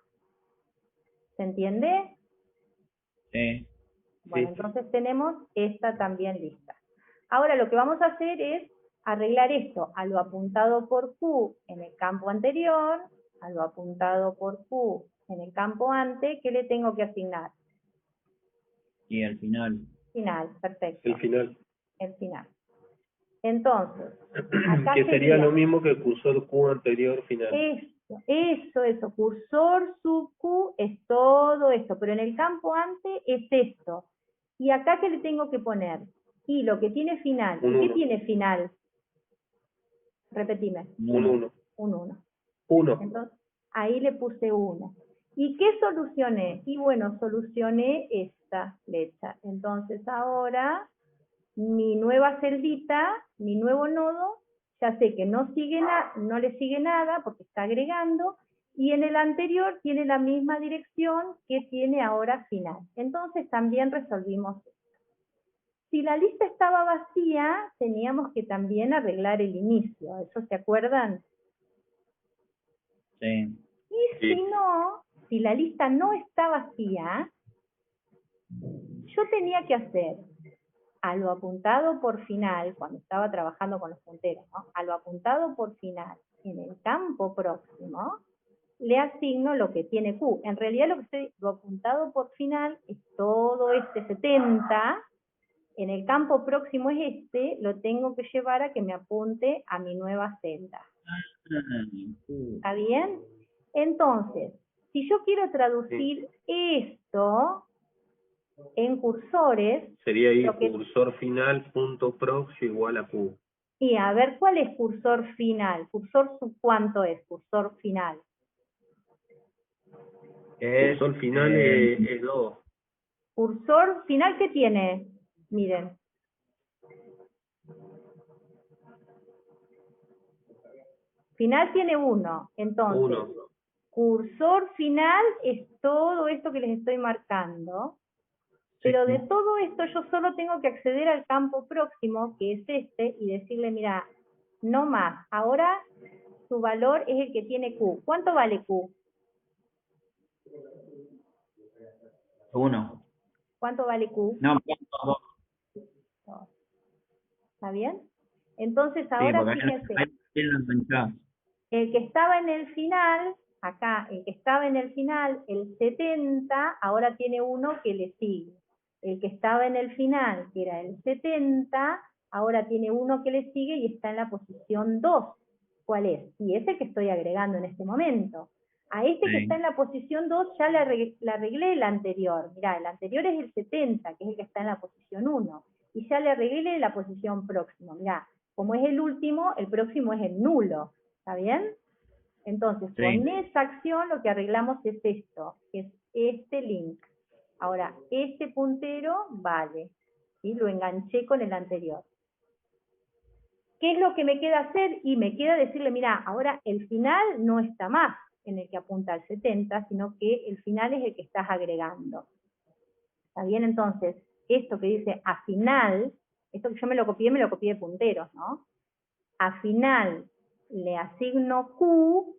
¿Se entiende? Sí. Bueno, Sí. entonces tenemos esta también lista. Ahora lo que vamos a hacer es arreglar esto a lo apuntado por Q en el campo anterior, a lo apuntado por Q en el campo ante, ¿qué le tengo que asignar? Y al final. Final, perfecto. El final. El final. Entonces, acá Que sería lo mismo que el cursor Q anterior final. Eso, cursor sub Q es todo esto, pero en el campo ante es esto. ¿Y acá qué le tengo que poner? Y lo que tiene final. Un ¿Y qué uno. tiene final? Repetime. Un 1. Un 1. 1. Entonces, ahí le puse 1. ¿Y qué solucioné? Y bueno, solucioné esta flecha. Entonces ahora, mi nueva celdita, mi nuevo nodo, ya sé que no le sigue nada porque está agregando, y en el anterior tiene la misma dirección que tiene ahora final. Entonces también resolvimos esto. Si la lista estaba vacía, teníamos que también arreglar el inicio. ¿Eso se acuerdan? Sí. Y si no, si la lista no está vacía, yo tenía que hacer a lo apuntado por final, cuando estaba trabajando con los punteros, ¿no? A lo apuntado por final en el campo próximo, le asigno lo que tiene Q. En realidad lo apuntado por final es todo este 70, en el campo próximo es este, lo tengo que llevar a que me apunte a mi nueva celda. ¿Está bien? Entonces, si yo quiero traducir esto en cursores, sería ahí cursor final punto prox igual a Q. Y a ver, ¿cuál es cursor final? ¿Cursor sub cuánto es cursor final? Cursor final es 2. Cursor final, ¿qué tiene? Miren. Final tiene 1. Entonces, 1. cursor final es todo esto que les estoy marcando. Pero de todo esto yo solo tengo que acceder al campo próximo, que es este, y decirle, mira, no más. Ahora su valor es el que tiene Q. ¿Cuánto vale Q? 1. ¿Cuánto vale Q? No, 2. ¿Está bien? Entonces ahora fíjense, el que estaba en el final, acá, el que estaba en el final, el 70, ahora tiene uno que le sigue. El que estaba en el final, que era el 70, ahora tiene uno que le sigue y está en la posición 2. ¿Cuál es? Y ese que estoy agregando en este momento. A este que está en la posición 2 ya le arreglé el anterior. Mirá, el anterior es el 70, que es el que está en la posición 1. Y ya le arreglé la posición próxima. Mirá, como es el último, el próximo es el nulo. ¿Está bien? Entonces, con esa acción lo que arreglamos es esto, que es este link. Ahora, este puntero vale, ¿sí? Lo enganché con el anterior. ¿Qué es lo que me queda hacer? Y me queda decirle, mira, ahora el final no está más en el que apunta al 70, sino que el final es el que estás agregando. ¿Está bien? Entonces, esto que dice a final, esto que yo me lo copié de punteros, ¿no? A final le asigno Q,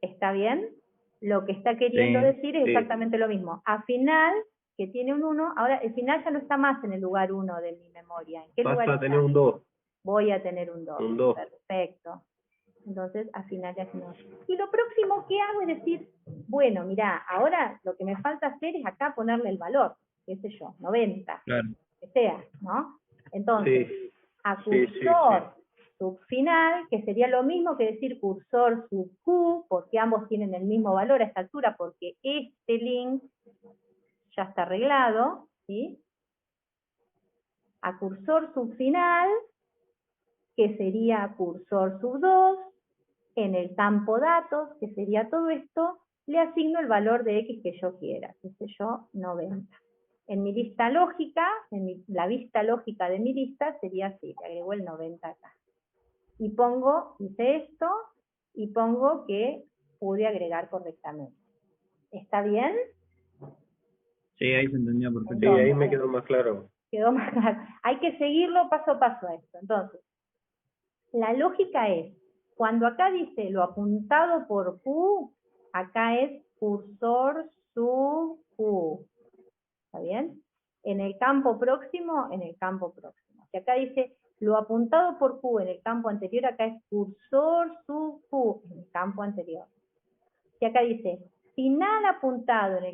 ¿está bien? Lo que está queriendo decir es exactamente lo mismo. A final, que tiene un 1, ahora el final ya no está más en el lugar 1 de mi memoria. ¿En qué lugar está? Vas a tener un 2. Voy a tener un 2. Un 2. Perfecto. Entonces, a final le asigno. Y lo próximo que hago es decir, bueno, mira, ahora lo que me falta hacer es acá ponerle el valor, qué sé yo, 90, Claro. que sea, ¿no? Entonces, a cursor subfinal, que sería lo mismo que decir cursor sub Q, porque ambos tienen el mismo valor a esta altura, porque este link ya está arreglado, ¿sí? A cursor subfinal, que sería cursor sub 2, en el campo datos, que sería todo esto, le asigno el valor de X que yo quiera, qué sé yo, 90. En mi lista lógica, la vista lógica de mi lista sería así, le agrego el 90 acá. Y pongo, hice esto, y pongo que pude agregar correctamente. ¿Está bien? Sí, ahí se entendió perfectamente. Sí, ahí me quedó más claro. Quedó más claro. Hay que seguirlo paso a paso a esto. Entonces, la lógica es, cuando acá dice lo apuntado por Q, acá es cursor sub Q. ¿Está bien? En el campo próximo, en el campo próximo. Si acá dice lo apuntado por Q en el campo anterior, acá es cursor sub Q en el campo anterior. Si acá dice final apuntado en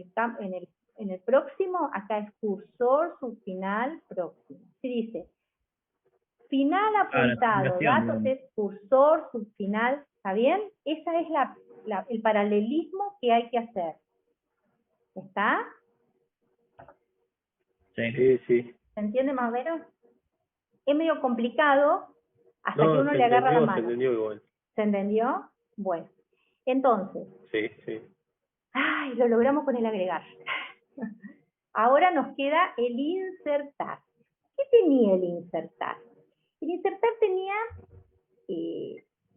el próximo, acá es cursor subfinal próximo. Si dice final apuntado, datos es cursor subfinal, ¿está bien? Esa es el paralelismo que hay que hacer. ¿Está? Sí, sí. ¿Se entiende más o menos? Es medio complicado hasta No, que uno se le agarra la entendió, mano. se entendió igual. ¿Se entendió? Bueno. Entonces, Sí, sí. ¡ay! Lo logramos con el agregar. Ahora nos queda el insertar. ¿Qué tenía el insertar? El insertar tenía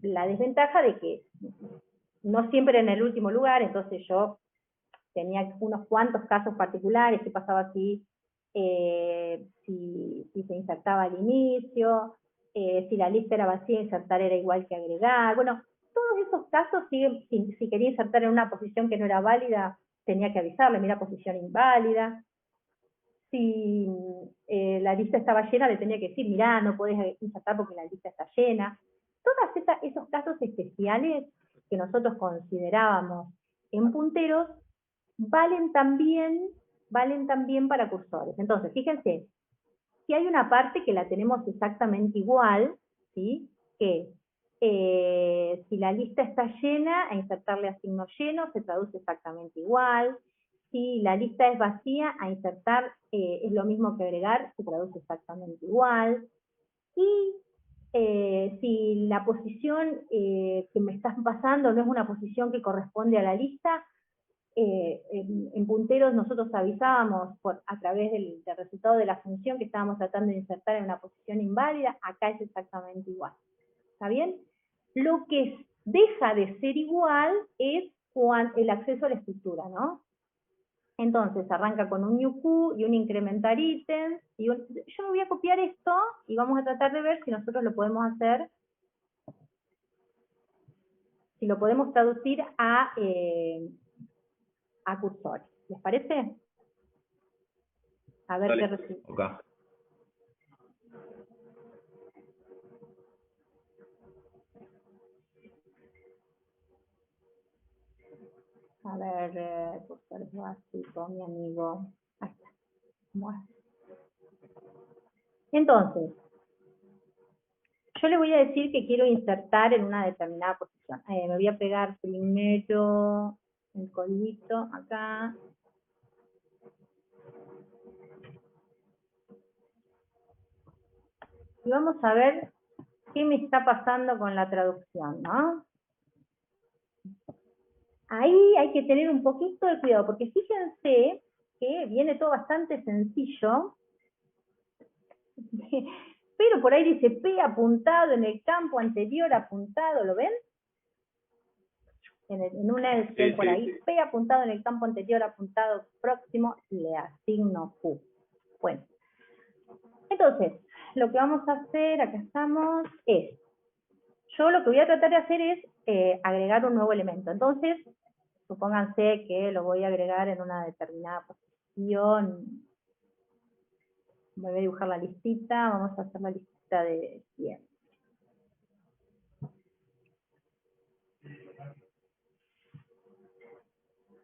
la desventaja de que no siempre en el último lugar, entonces yo tenía unos cuantos casos particulares, que pasaba si se insertaba al inicio, si la lista era vacía, insertar era igual que agregar. Bueno, todos esos casos, si quería insertar en una posición que no era válida, tenía que avisarle, mira, posición inválida. Si la lista estaba llena, le tenía que decir, mirá, no podés insertar porque la lista está llena. Todos esos casos especiales que nosotros considerábamos en punteros, valen también para cursores. Entonces, fíjense, si hay una parte que la tenemos exactamente igual, ¿sí? Que si la lista está llena, a insertarle a signo lleno se traduce exactamente igual. Si la lista es vacía, a insertar es lo mismo que agregar, se traduce exactamente igual. Y si la posición que me estás pasando no es una posición que corresponde a la lista, en punteros nosotros avisábamos a través del resultado de la función que estábamos tratando de insertar en una posición inválida, acá es exactamente igual. ¿Está bien? Lo que deja de ser igual es el acceso a la estructura, ¿no? Entonces arranca con un new Q y un incrementar ítems. Yo me voy a copiar esto y vamos a tratar de ver si nosotros lo podemos hacer, si lo podemos traducir a cursores. ¿Les parece? A ver qué resulta. Okay. A ver, cursores básicos, mi amigo. Ahí está. Bueno. Entonces, yo le voy a decir que quiero insertar en una determinada posición. Me voy a pegar primero el codiguito acá. Y vamos a ver qué me está pasando con la traducción, ¿no? Ahí hay que tener un poquito de cuidado, porque fíjense que viene todo bastante sencillo, pero por ahí dice P apuntado en el campo anterior apuntado, ¿lo ven? En una else que hay por ahí, P apuntado en el campo anterior apuntado próximo, le asigno Q. Bueno, entonces, lo que vamos a hacer, acá estamos, es, yo lo que voy a tratar de hacer es agregar un nuevo elemento. Entonces, supónganse que lo voy a agregar en una determinada posición. Me voy a dibujar la listita, vamos a hacer la listita de 100.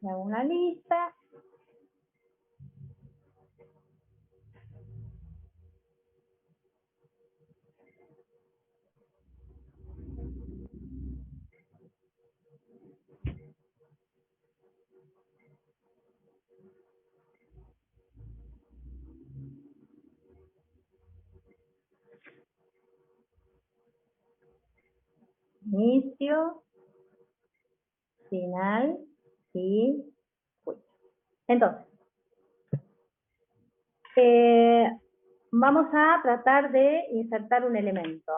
Le hago una lista. Inicio, final y quit. Entonces, vamos a tratar de insertar un elemento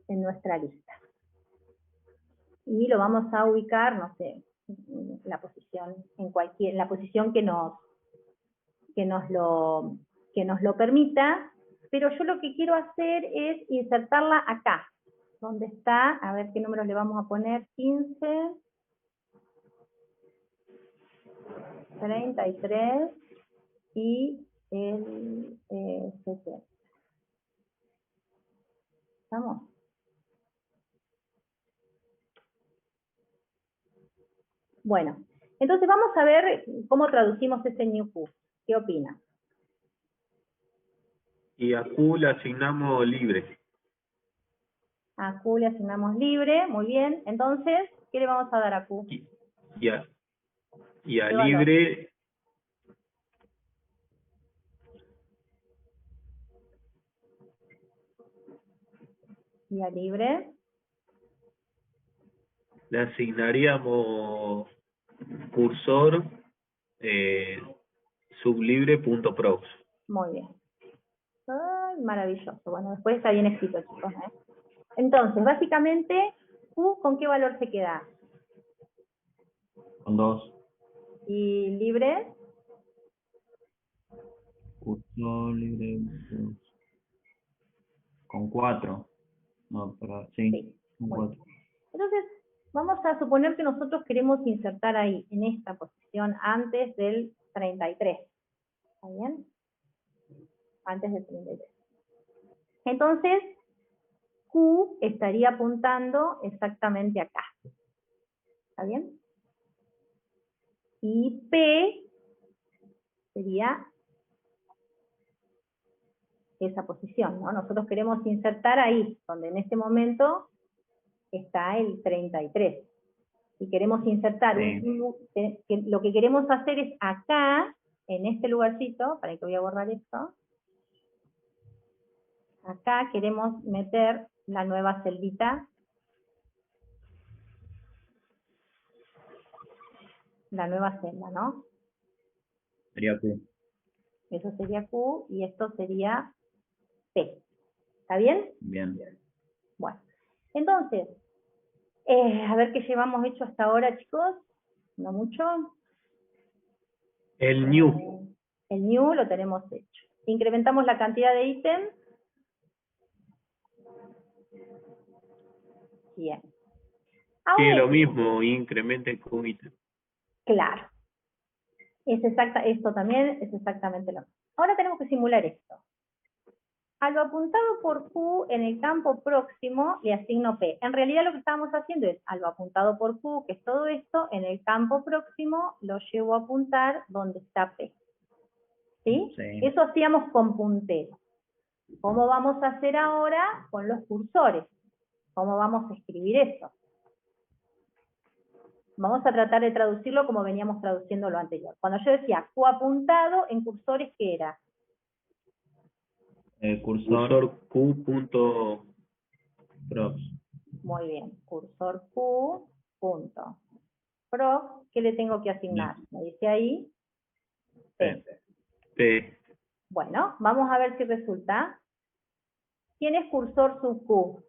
en nuestra lista. Y lo vamos a ubicar, no sé, en la posición, la posición que nos lo permita, pero yo lo que quiero hacer es insertarla acá, donde está, a ver qué números le vamos a poner, 15, 33 y el 70. ¿Estamos? Bueno, entonces vamos a ver cómo traducimos ese new Q. ¿Qué opina? Y a Q le asignamos libre. A Q le asignamos libre, muy bien. Entonces, ¿qué le vamos a dar a Q? Y a libre Y a libre le asignaríamos cursor sublibre.prox. Muy bien. Ay, maravilloso. Bueno, después está bien escrito, chicos. Entonces, básicamente, Q, ¿con qué valor se queda? Con 2. Y libre, Curso libre. Con 4. No, pero sí. sí. Con Bueno. 4. Entonces, vamos a suponer que nosotros queremos insertar ahí, en esta posición, antes del 33. ¿Está bien? Antes del 33. Entonces, Q estaría apuntando exactamente acá. ¿Está bien? Y P sería esa posición, ¿no? Nosotros queremos insertar ahí, donde en este momento está el 33. Y queremos insertar lo que queremos hacer es acá, en este lugarcito, para que voy a borrar esto, acá queremos meter la nueva celdita, la nueva celda, ¿no? Sería Q. Eso sería Q y esto sería P. ¿Está bien? Bien. Bueno, entonces, a ver qué llevamos hecho hasta ahora, chicos. No mucho. El new. El new lo tenemos hecho. Incrementamos la cantidad de ítems. Bien. Sí, Ahora, lo mismo, incremente Q ítem. claro. Esto también es exactamente lo mismo. Ahora tenemos que simular esto. A lo apuntado por Q en el campo próximo le asigno P. En realidad lo que estamos haciendo es, a lo apuntado por Q, que es todo esto, en el campo próximo lo llevo a apuntar donde está P. ¿Sí? Sí. Eso hacíamos con punteros. ¿Cómo vamos a hacer ahora con los cursores? ¿Cómo vamos a escribir eso? Vamos a tratar de traducirlo como veníamos traduciendo lo anterior. Cuando yo decía Q apuntado, en cursores, ¿qué era? Cursor Q.prox. Muy bien, cursor Q, punto. Pro, ¿qué le tengo que asignar? Me dice ahí. P. P. Bueno, vamos a ver si resulta. ¿Quién es cursor sub Q?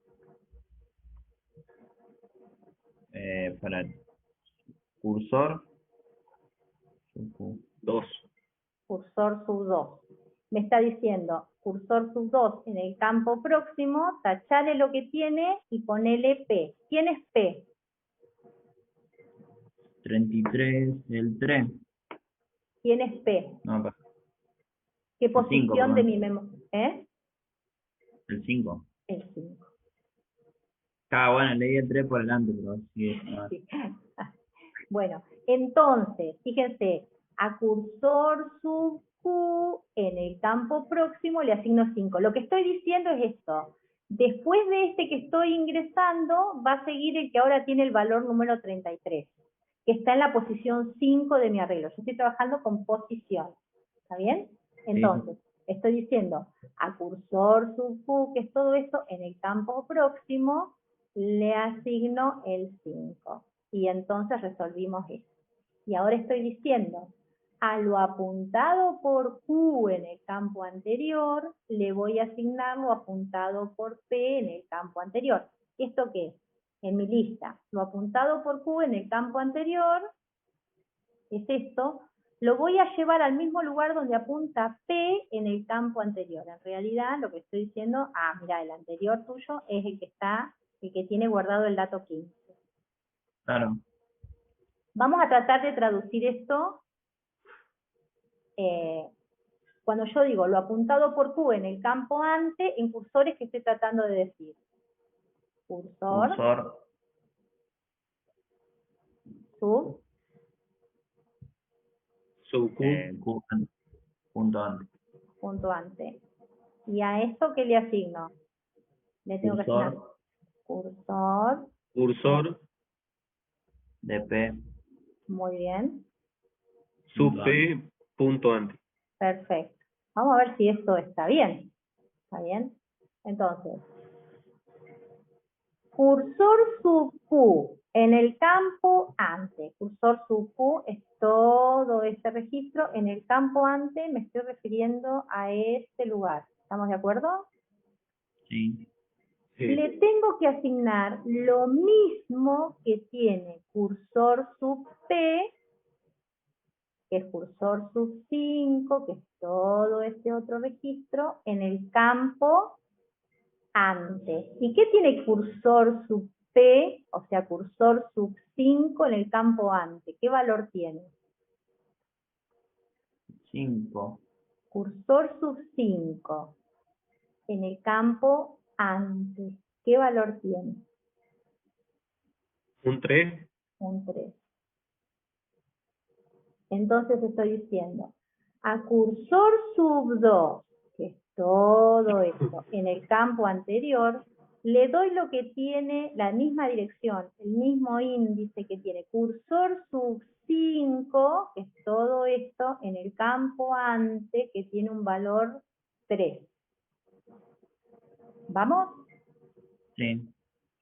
Para cursor. 2. Cursor sub 2. Me está diciendo cursor sub 2 en el campo próximo, tachale lo que tiene y ponele P. ¿Quién es P? 33, el 3. ¿Quién es P? No, acá. ¿Qué El 5, posición de perdón. mi memoria? El 5. El 5. Bueno, leí el 3 por delante, pero sí. Sí. Bueno, entonces, fíjense, a cursor sub Q en el campo próximo le asigno 5. Lo que estoy diciendo es esto. Después de este que estoy ingresando, va a seguir el que ahora tiene el valor número 33, que está en la posición 5 de mi arreglo. Yo estoy trabajando con posición. ¿Está bien? Entonces, estoy diciendo a cursor sub Q, que es todo esto, en el campo próximo, le asigno el 5. Y entonces resolvimos esto. Y ahora estoy diciendo, a lo apuntado por Q en el campo anterior, le voy a asignar lo apuntado por P en el campo anterior. ¿Esto qué es? En mi lista, lo apuntado por Q en el campo anterior, es esto, lo voy a llevar al mismo lugar donde apunta P en el campo anterior. En realidad, lo que estoy diciendo, mira, el anterior tuyo es el que está, el que tiene guardado el dato 15. Claro. Vamos a tratar de traducir esto. Cuando yo digo lo apuntado por Q en el campo ante, en cursores, ¿qué estoy tratando de decir? Cursor. Sub. Sub Q. Q, punto ante. Punto ante. ¿Y a esto qué le asigno? Le tengo que asignar cursor. Cursor. De P. Muy bien. Sub P, punto ante. Perfecto. Vamos a ver si esto está bien. ¿Está bien? Entonces, cursor sub Q en el campo ante. Cursor sub Q es todo este registro. En el campo ante me estoy refiriendo a este lugar. ¿Estamos de acuerdo? Sí. Le tengo que asignar lo mismo que tiene cursor sub P, que es cursor sub 5, que es todo este otro registro, en el campo ante. ¿Y qué tiene cursor sub P, o sea, cursor sub 5 en el campo ante? ¿Qué valor tiene? 5. Cursor sub 5 en el campo ante. ¿Qué valor tiene? Un 3. Un 3. Entonces estoy diciendo, a cursor sub 2, que es todo esto, en el campo anterior, le doy lo que tiene la misma dirección, el mismo índice que tiene cursor sub 5, que es todo esto, en el campo ante, que tiene un valor 3. ¿Vamos? Sí.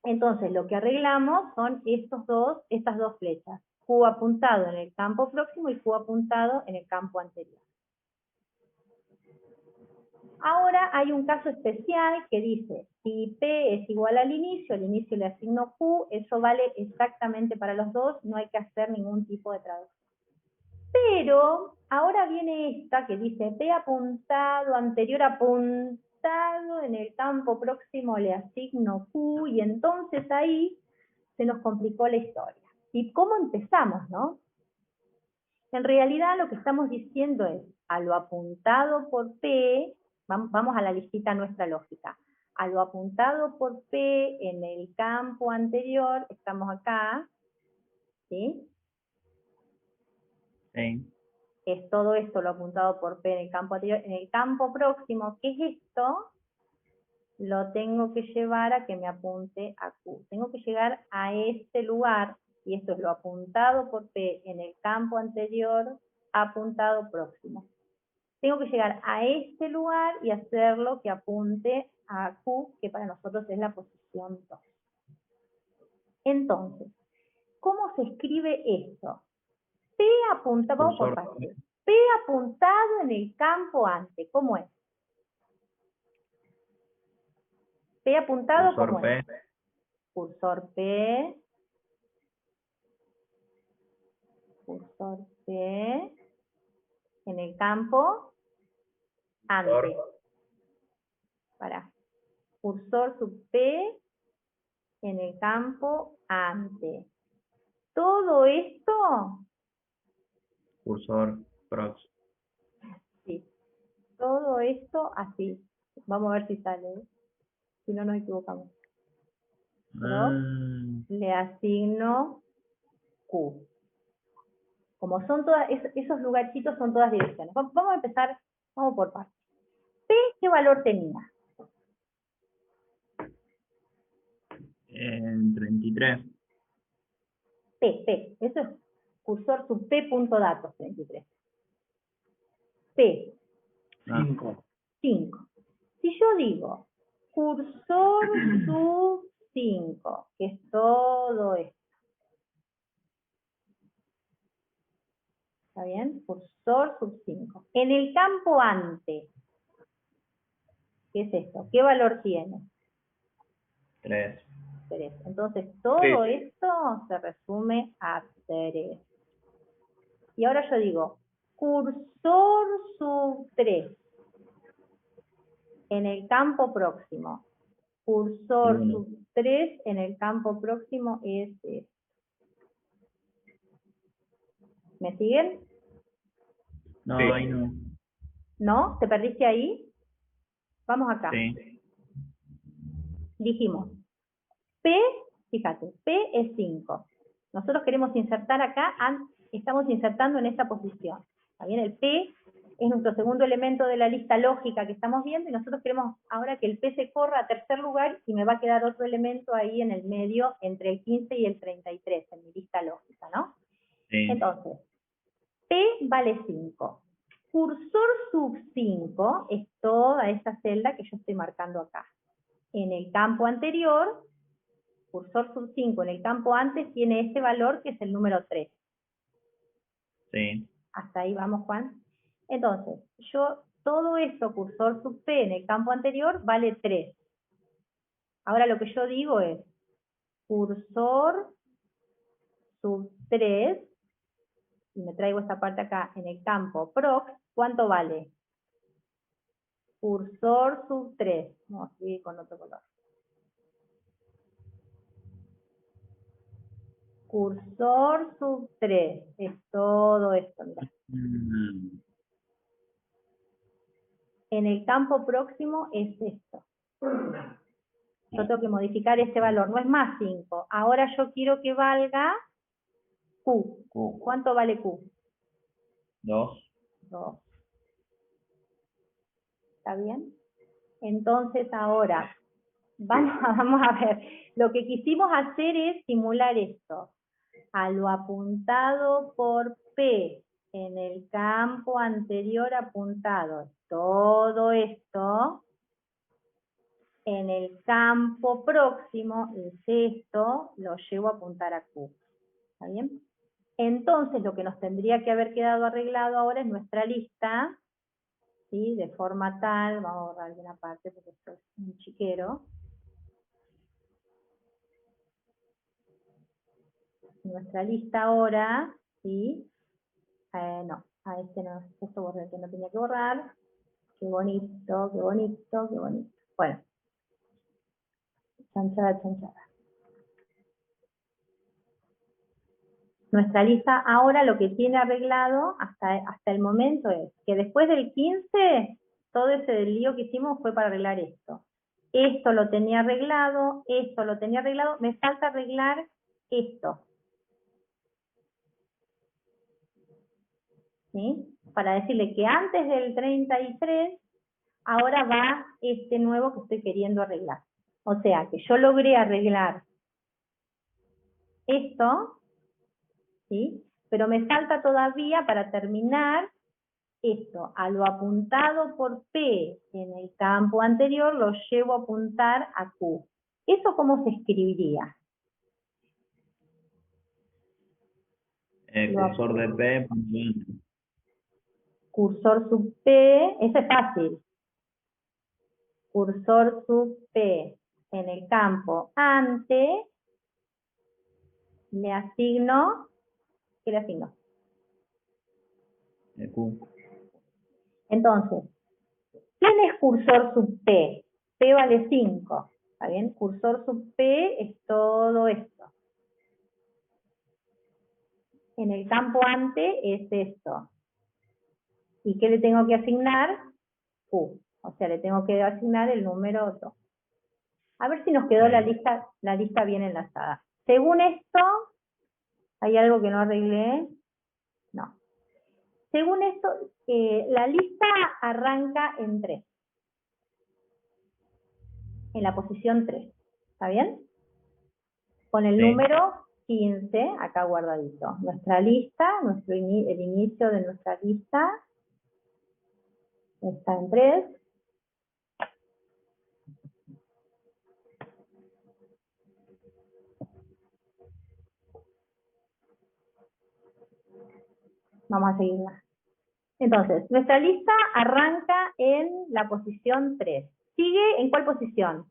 Entonces, lo que arreglamos son estas dos flechas. Q apuntado en el campo próximo y Q apuntado en el campo anterior. Ahora hay un caso especial que dice, si P es igual al inicio le asigno Q, eso vale exactamente para los dos, no hay que hacer ningún tipo de traducción. Pero ahora viene esta que dice P apuntado, anterior apuntado, en el campo próximo le asigno Q, y entonces ahí se nos complicó la historia. ¿Y cómo empezamos, no? En realidad lo que estamos diciendo es, a lo apuntado por P, vamos a la listita nuestra lógica, a lo apuntado por P en el campo anterior, estamos acá, ¿sí? Sí. Es todo esto lo apuntado por P en el campo anterior. En el campo próximo, ¿qué es esto? Lo tengo que llevar a que me apunte a Q. Tengo que llegar a este lugar, y esto es lo apuntado por P en el campo anterior, apuntado próximo. Tengo que llegar a este lugar y hacerlo que apunte a Q, que para nosotros es la posición 2. Entonces, ¿cómo se escribe esto? P apunta, vamos por partes. P apuntado en el campo ante. ¿Cómo es? P apuntado, Cursor ¿cómo P. es? Cursor P. Cursor P. En el campo ante. Para. Cursor sub P en el campo ante. Todo esto, Cursor prox. sí, todo esto así. Vamos a ver si sale, ¿eh? Si no nos equivocamos. Le asigno Q. Como son todas, esos lugarcitos son todas direcciones. Vamos a empezar, vamos por partes. P, ¿qué valor tenía? En 33. P, eso es cursor sub P punto datos 33. P, 5. 5. Si yo digo cursor sub 5, que es todo esto. ¿Está bien? Cursor sub 5. En el campo ante, ¿qué es esto? ¿Qué valor tiene? 3. 3. Entonces, todo esto se resume a 3. Y ahora yo digo, cursor sub 3 en el campo próximo. Cursor sub 3 en el campo próximo es esto. ¿Me siguen? No, Sí. ahí no. ¿No? ¿Te perdiste ahí? Vamos acá. Sí. Dijimos, P, fíjate, P es 5. Nosotros queremos insertar acá, estamos insertando en esta posición. ¿Está bien? El P es nuestro segundo elemento de la lista lógica que estamos viendo y nosotros queremos ahora que el P se corra a tercer lugar y me va a quedar otro elemento ahí en el medio entre el 15 y el 33 en mi lista lógica, ¿no? Sí. Entonces, P vale 5. Cursor sub 5 es toda esa celda que yo estoy marcando acá. En el campo anterior, cursor sub 5 en el campo antes tiene este valor que es el número 3. Sí. Hasta ahí vamos, Juan. Entonces, todo esto, cursor sub P en el campo anterior, vale 3. Ahora lo que yo digo es, cursor sub 3, y me traigo esta parte acá, en el campo prox, ¿cuánto vale? Cursor sub 3. Vamos a seguir con otro color. Cursor sub 3. Es todo esto, mirá. En el campo próximo es esto. Yo tengo que modificar este valor. No es más 5. Ahora yo quiero que valga Q. ¿Cuánto vale Q? 2. 2. ¿Está bien? Entonces ahora, vamos a ver. Lo que quisimos hacer es simular esto. A lo apuntado por P en el campo anterior apuntado. Todo esto en el campo próximo es esto, lo llevo a apuntar a Q. ¿Está bien? Entonces lo que nos tendría que haber quedado arreglado ahora es nuestra lista, ¿sí? De forma tal, vamos a borrar alguna parte porque esto es un chiquero. Nuestra lista ahora, ¿sí? No, a este no, justo borré el que no tenía que borrar. Qué bonito, qué bonito, qué bonito. Bueno, chanchada, chanchada. Nuestra lista ahora lo que tiene arreglado hasta el momento es que después del 15, todo ese lío que hicimos fue para arreglar esto. Esto lo tenía arreglado, esto lo tenía arreglado, me falta arreglar esto. ¿Sí? Para decirle que antes del 33, ahora va este nuevo que estoy queriendo arreglar. O sea, que yo logré arreglar esto, ¿sí? Pero me falta todavía para terminar esto. A lo apuntado por P en el campo anterior lo llevo a apuntar a Q. ¿Eso cómo se escribiría? Cursor de P. cursor sub P, eso es fácil. Cursor sub P en el campo ante, le asigno, ¿qué le asigno? El Q. Entonces, ¿quién es cursor sub P? P vale 5, ¿está bien? Cursor sub P es todo esto. En el campo ante es esto. ¿Y qué le tengo que asignar? Q. O sea, le tengo que asignar el número 2. A ver si nos quedó la lista bien enlazada. Según esto, ¿hay algo que no arreglé? No. Según esto, la lista arranca en 3. En la posición 3. ¿Está bien? Con el número 15, acá guardadito. Nuestra lista, el inicio de nuestra lista está en 3. Vamos a seguirla. Entonces, nuestra lista arranca en la posición 3. ¿Sigue en cuál posición?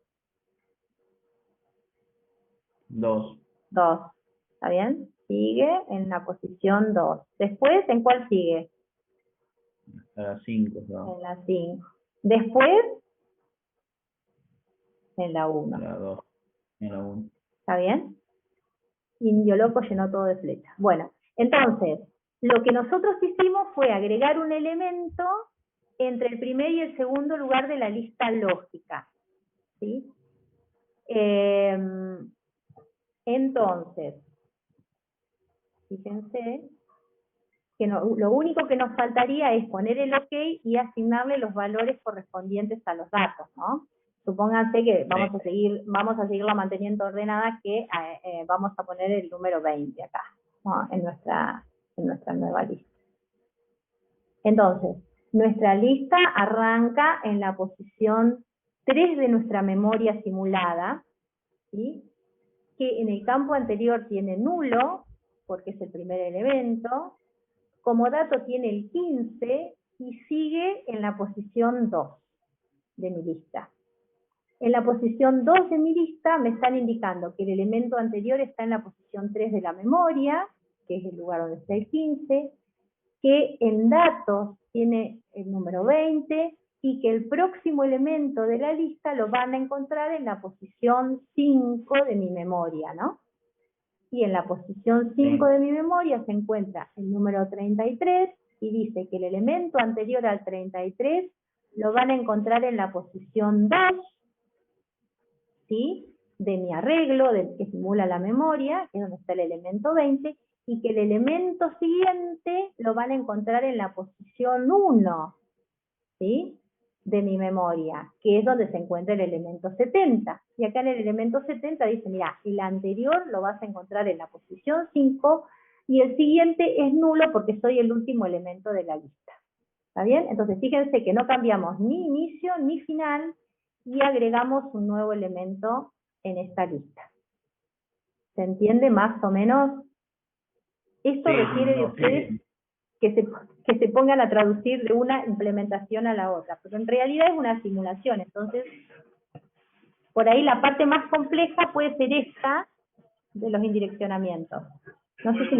2. 2. ¿Está bien? Sigue en la posición 2. Después, ¿en cuál sigue? A la 5. ¿no? En la 5. Después, en la 1. En la 2. En la 1. ¿Está bien? Indio loco llenó todo de flechas. Bueno, entonces, lo que nosotros hicimos fue agregar un elemento entre el primer y el segundo lugar de la lista lógica. ¿Sí? Entonces, fíjense que lo único que nos faltaría es poner el OK y asignarle los valores correspondientes a los datos, ¿no? Supónganse que vamos a seguirla manteniendo ordenada, que vamos a poner el número 20 acá, ¿no? en nuestra nueva lista. Entonces, nuestra lista arranca en la posición 3 de nuestra memoria simulada, ¿sí? Que en el campo anterior tiene nulo, porque es el primer elemento. Como dato tiene el 15 y sigue en la posición 2 de mi lista. En la posición 2 de mi lista me están indicando que el elemento anterior está en la posición 3 de la memoria, que es el lugar donde está el 15, que en datos tiene el número 20 y que el próximo elemento de la lista lo van a encontrar en la posición 5 de mi memoria, ¿no? Y en la posición 5 de mi memoria se encuentra el número 33 y dice que el elemento anterior al 33 lo van a encontrar en la posición 2, ¿sí? De mi arreglo, del que simula la memoria, que es donde está el elemento 20, y que el elemento siguiente lo van a encontrar en la posición 1, ¿sí? De mi memoria, que es donde se encuentra el elemento 70. Y acá en el elemento 70 dice, mira, el anterior lo vas a encontrar en la posición 5 y el siguiente es nulo porque soy el último elemento de la lista. ¿Está bien? Entonces fíjense que no cambiamos ni inicio ni final y agregamos un nuevo elemento en esta lista. ¿Se entiende más o menos? Esto requiere de ustedes que se pongan a traducir de una implementación a la otra, pero en realidad es una simulación, entonces por ahí la parte más compleja puede ser esta de los indireccionamientos. No sé si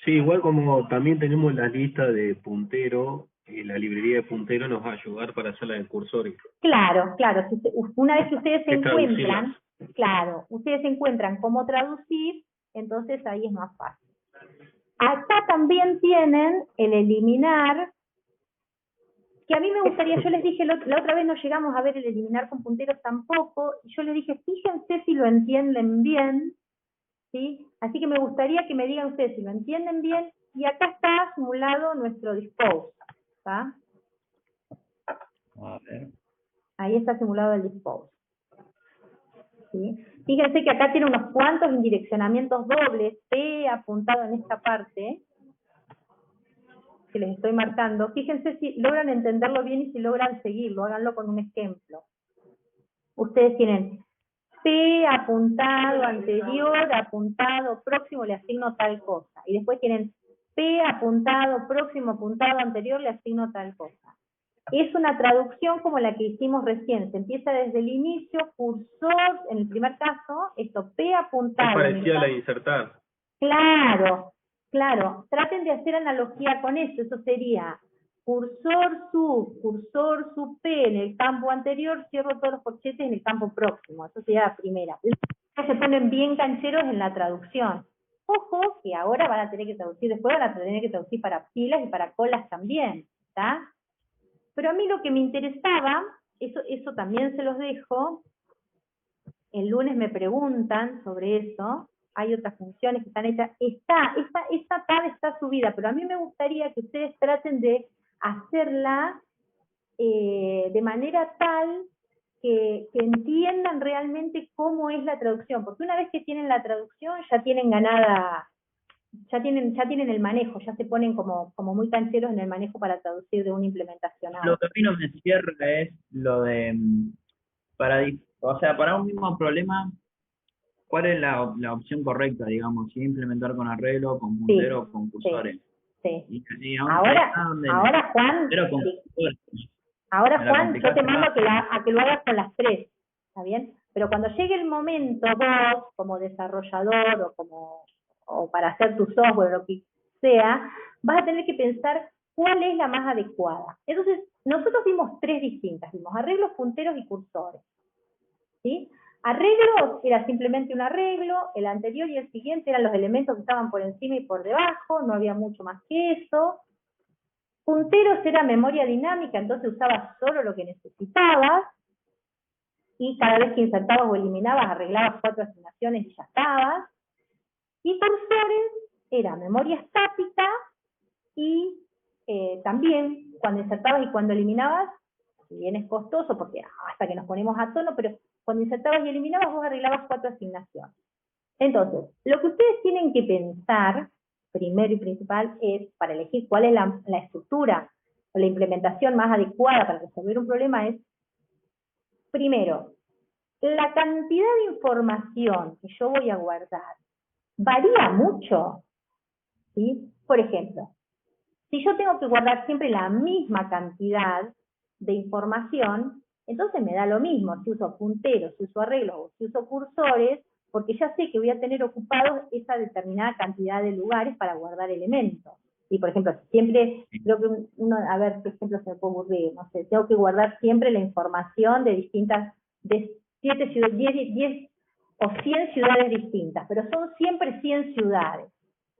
Sí, igual como también tenemos la lista de puntero, la librería de puntero nos va a ayudar para hacer la de cursores. Claro, claro. Una vez que ustedes se encuentran, traducirlas. claro, ustedes se encuentran cómo traducir, entonces ahí es más fácil. Acá también tienen el eliminar, que a mí me gustaría, yo les dije, la otra vez no llegamos a ver el eliminar con punteros tampoco, y yo les dije, fíjense si lo entienden bien, ¿sí? Así que me gustaría que me digan ustedes si lo entienden bien, y acá está simulado nuestro dispose, ¿está? A ver. Ahí está simulado el dispose. ¿Sí? Fíjense que acá tiene unos cuantos indireccionamientos dobles, P apuntado en esta parte, que les estoy marcando. Fíjense si logran entenderlo bien y si logran seguirlo, háganlo con un ejemplo. Ustedes tienen P apuntado, anterior, apuntado, próximo, le asigno tal cosa. Y después tienen P apuntado, próximo apuntado, anterior, le asigno tal cosa. Es una traducción como la que hicimos recién, se empieza desde el inicio, cursor, en el primer caso, esto, P apuntado. Es parecida a la de insertar. Claro, claro, traten de hacer analogía con eso sería cursor sub P en el campo anterior, cierro todos los corchetes en el campo próximo, eso sería la primera. Se ponen bien cancheros en la traducción. Ojo, que ahora van a tener que traducir, después van a tener que traducir para pilas y para colas también, ¿está? Pero a mí lo que me interesaba, eso también se los dejo, el lunes me preguntan sobre eso, hay otras funciones que están hechas, esta tab está subida, pero a mí me gustaría que ustedes traten de hacerla de manera tal que entiendan realmente cómo es la traducción, porque una vez que tienen la traducción ya tienen ganada, ya tienen el manejo, ya se ponen como muy cancheros en el manejo para traducir de una implementación a otra. Lo que a mí no me cierra es lo de, o sea, para un mismo problema, ¿cuál es la opción correcta, digamos? Si implementar con arreglo, con puntero, o con cursores. Sí. Y ahora Juan, yo te mando a que lo hagas con las tres, ¿está bien? Pero cuando llegue el momento vos, como desarrollador o para hacer tu software o lo que sea, vas a tener que pensar cuál es la más adecuada. Entonces, nosotros vimos tres distintas, vimos arreglos, punteros y cursores, ¿sí? Arreglos era simplemente un arreglo, el anterior y el siguiente eran los elementos que estaban por encima y por debajo, no había mucho más que eso. Punteros era memoria dinámica, entonces usabas solo lo que necesitabas, y cada vez que insertabas o eliminabas, arreglabas 4 asignaciones y ya estabas. Y cursores era memoria estática, y también cuando insertabas y cuando eliminabas, si bien es costoso, porque hasta que nos ponemos a tono, pero cuando insertabas y eliminabas, vos arreglabas 4 asignaciones. Entonces, lo que ustedes tienen que pensar, primero y principal, es para elegir cuál es la estructura o la implementación más adecuada para resolver un problema, es, primero, la cantidad de información que yo voy a guardar varía mucho, ¿sí? Por ejemplo, si yo tengo que guardar siempre la misma cantidad de información, entonces me da lo mismo si uso punteros, si uso arreglos o si uso cursores, porque ya sé que voy a tener ocupados esa determinada cantidad de lugares para guardar elementos. Y por ejemplo, siempre, creo que a ver qué ejemplo se me puede ocurrir, no sé, tengo que guardar siempre la información de distintas, de 7 ciudades, 10 o 100 ciudades distintas, pero son siempre 100 ciudades,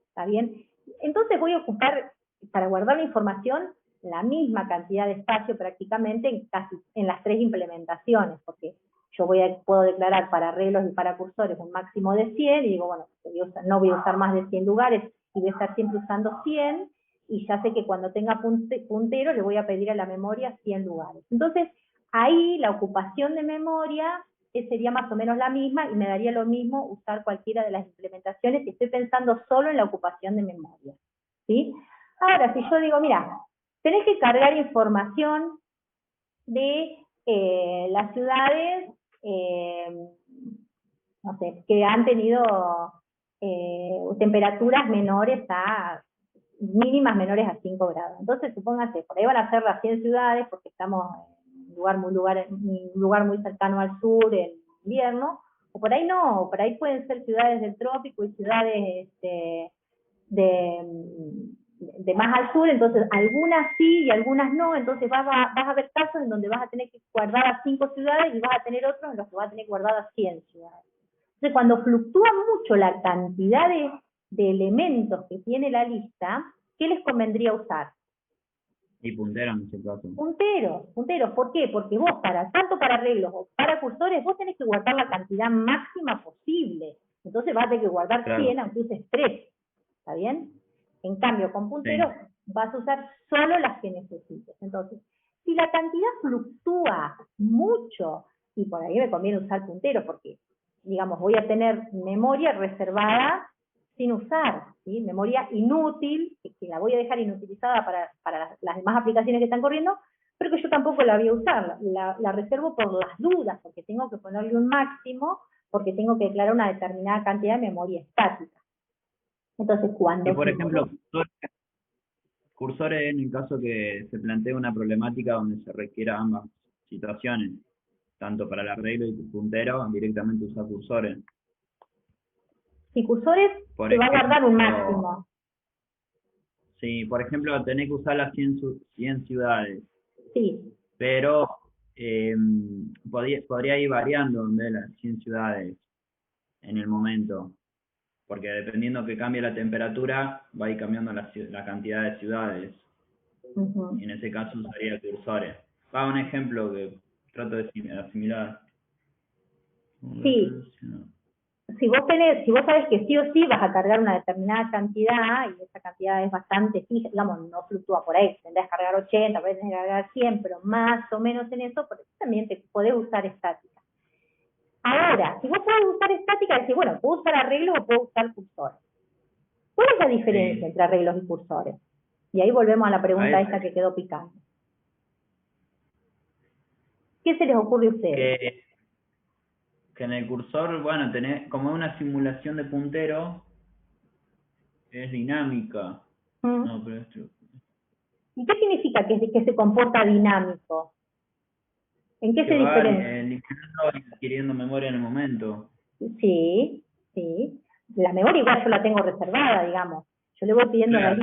¿está bien? Entonces voy a ocupar, para guardar la información, la misma cantidad de espacio prácticamente en las 3 implementaciones, porque yo puedo declarar para arreglos y para cursores un máximo de 100, y digo, bueno, no voy a usar más de 100 lugares, y voy a estar siempre usando 100, y ya sé que cuando tenga puntero le voy a pedir a la memoria 100 lugares. Entonces, ahí la ocupación de memoria sería más o menos la misma, y me daría lo mismo usar cualquiera de las implementaciones si estoy pensando solo en la ocupación de memoria, ¿sí? Ahora, si yo digo, mira, tenés que cargar información de las ciudades, no sé, que han tenido temperaturas menores mínimas menores a 5 grados. Entonces, supóngase, por ahí van a ser las 100 ciudades, porque estamos en un lugar muy cercano al sur en invierno, o por ahí no, o por ahí pueden ser ciudades del trópico y ciudades de más al sur, entonces algunas sí y algunas no, entonces vas a ver casos en donde vas a tener que guardar a 5 ciudades y vas a tener otros en los que vas a tener guardadas 100 ciudades. Entonces, cuando fluctúa mucho la cantidad de elementos que tiene la lista, ¿qué les convendría usar? Y punteros en ese caso. Punteros. ¿Por qué? Porque vos, tanto para arreglos o para cursores, vos tenés que guardar la cantidad máxima posible. Entonces vas a tener que guardar 100, aunque uses 3. ¿Está bien? En cambio, con punteros vas a usar solo las que necesites. Entonces, si la cantidad fluctúa mucho, y por ahí me conviene usar punteros, porque, digamos, voy a tener memoria reservada sin usar, ¿sí? Memoria inútil, que la voy a dejar inutilizada para las demás aplicaciones que están corriendo, pero que yo tampoco la voy a usar, la reservo por las dudas, porque tengo que ponerle un máximo, porque tengo que declarar una determinada cantidad de memoria estática. Entonces, cuando... Y por ejemplo, cursores en el caso que se plantee una problemática donde se requiera ambas situaciones, tanto para el arreglo y puntero, directamente usar cursores. Si cursores, Por te va a guardar un ejemplo, máximo. Sí, por ejemplo, tenés que usar las 100 ciudades, Sí, pero podría ir variando en vez de las 100 ciudades en el momento, porque dependiendo que cambie la temperatura, va a ir cambiando la cantidad de ciudades, ujú. y en ese caso usaría cursores. Va un ejemplo que trato de asimilar. Sí. Si vos sabés que sí o sí vas a cargar una determinada cantidad, y esa cantidad es bastante fija, digamos, no fluctúa por ahí, tendrás que cargar 80, podés cargar 100, pero más o menos en eso, porque también te podés usar estática. Ahora, si vos podés usar estática, decís, bueno, ¿puedo usar arreglos o puedo usar cursores? ¿Cuál es la diferencia entre arreglos y cursores? Y ahí volvemos a la pregunta esta que quedó picando. ¿Qué se les ocurre a ustedes? Que en el cursor, bueno, tenés como una simulación de puntero, es dinámica. No, pero ¿Y qué significa que se comporta dinámico? ¿En qué se va diferencia? eliminando y adquiriendo memoria en el momento. Sí, sí. La memoria igual yo la tengo reservada, digamos. Yo le voy pidiendo Claro,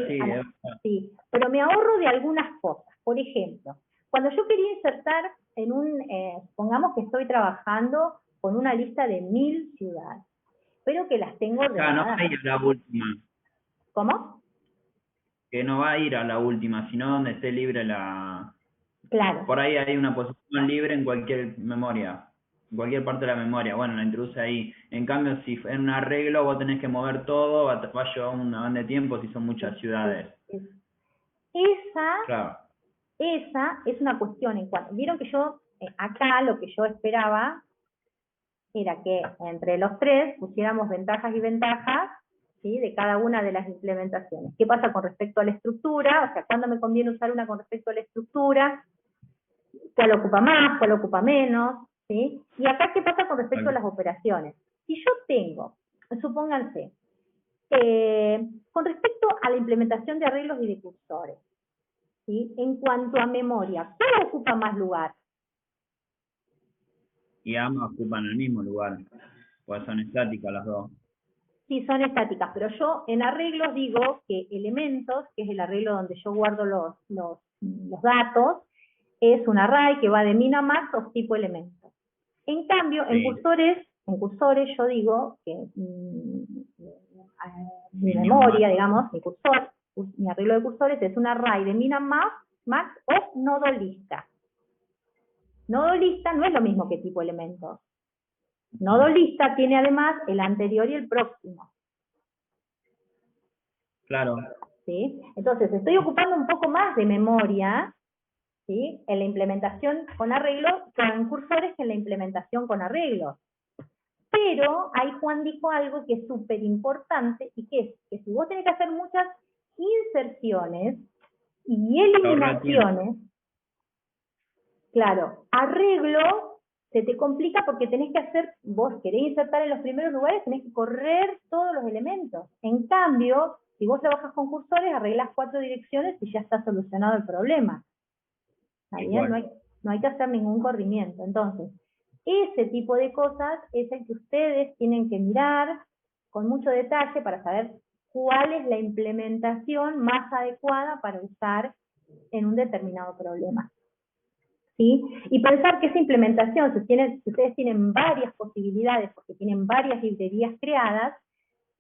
sí, pero me ahorro de algunas cosas. Por ejemplo, cuando yo quería insertar en supongamos que estoy trabajando con una lista de 1000 ciudades, pero que las tengo Claro, no va ordenadas. a ir a la última. ¿Cómo? Que no va a ir a la última, sino donde esté libre la... Claro. Por ahí hay una posición libre en cualquier memoria, en cualquier parte de la memoria. Bueno, la introduce ahí. En cambio, si en un arreglo vos tenés que mover todo, va a llevar una banda de tiempo si son muchas ciudades. Esa Claro. es una cuestión en cuanto... Vieron que yo, acá lo que yo esperaba era que entre los tres pusiéramos ventajas y ventajas, ¿sí?, de cada una de las implementaciones. ¿Qué pasa con respecto a la estructura? O sea, ¿cuándo me conviene usar una con respecto a la estructura? ¿Cuál ocupa más? ¿Cuál ocupa menos? ¿Sí? Y acá, ¿qué pasa con respecto a las operaciones? Si yo tengo, supónganse, con respecto a la implementación de arreglos y de cursores, ¿sí?, en cuanto a memoria, ¿cuál ocupa más lugar? Y ambas ocupan el mismo lugar, pues son estáticas las dos. Sí, son estáticas, pero yo en arreglos digo que elementos, que es el arreglo donde yo guardo los datos, es un array que va de min a max o tipo elemento. En cambio, en cursores yo digo que mi memoria, digamos, mi arreglo de cursores es un array de min a max o nodo lista. Nodo lista no es lo mismo que tipo elemento. Nodo lista tiene además el anterior y el próximo. Claro. ¿Sí? Entonces, estoy ocupando un poco más de memoria, ¿sí?, en la implementación con arreglos, con cursores, que en la implementación con arreglos. Pero ahí Juan dijo algo que es súper importante, y que es que si vos tenés que hacer muchas inserciones y eliminaciones, claro, arreglo se te complica porque tenés que hacer, vos querés insertar en los primeros lugares, tenés que correr todos los elementos. En cambio, si vos trabajas con cursores, arreglás 4 direcciones y ya está solucionado el problema. ¿Está bien? No hay que hacer ningún corrimiento. Entonces, ese tipo de cosas es el que ustedes tienen que mirar con mucho detalle para saber cuál es la implementación más adecuada para usar en un determinado problema. ¿Sí? Y pensar que esa implementación, si ustedes tienen varias posibilidades, porque tienen varias librerías creadas,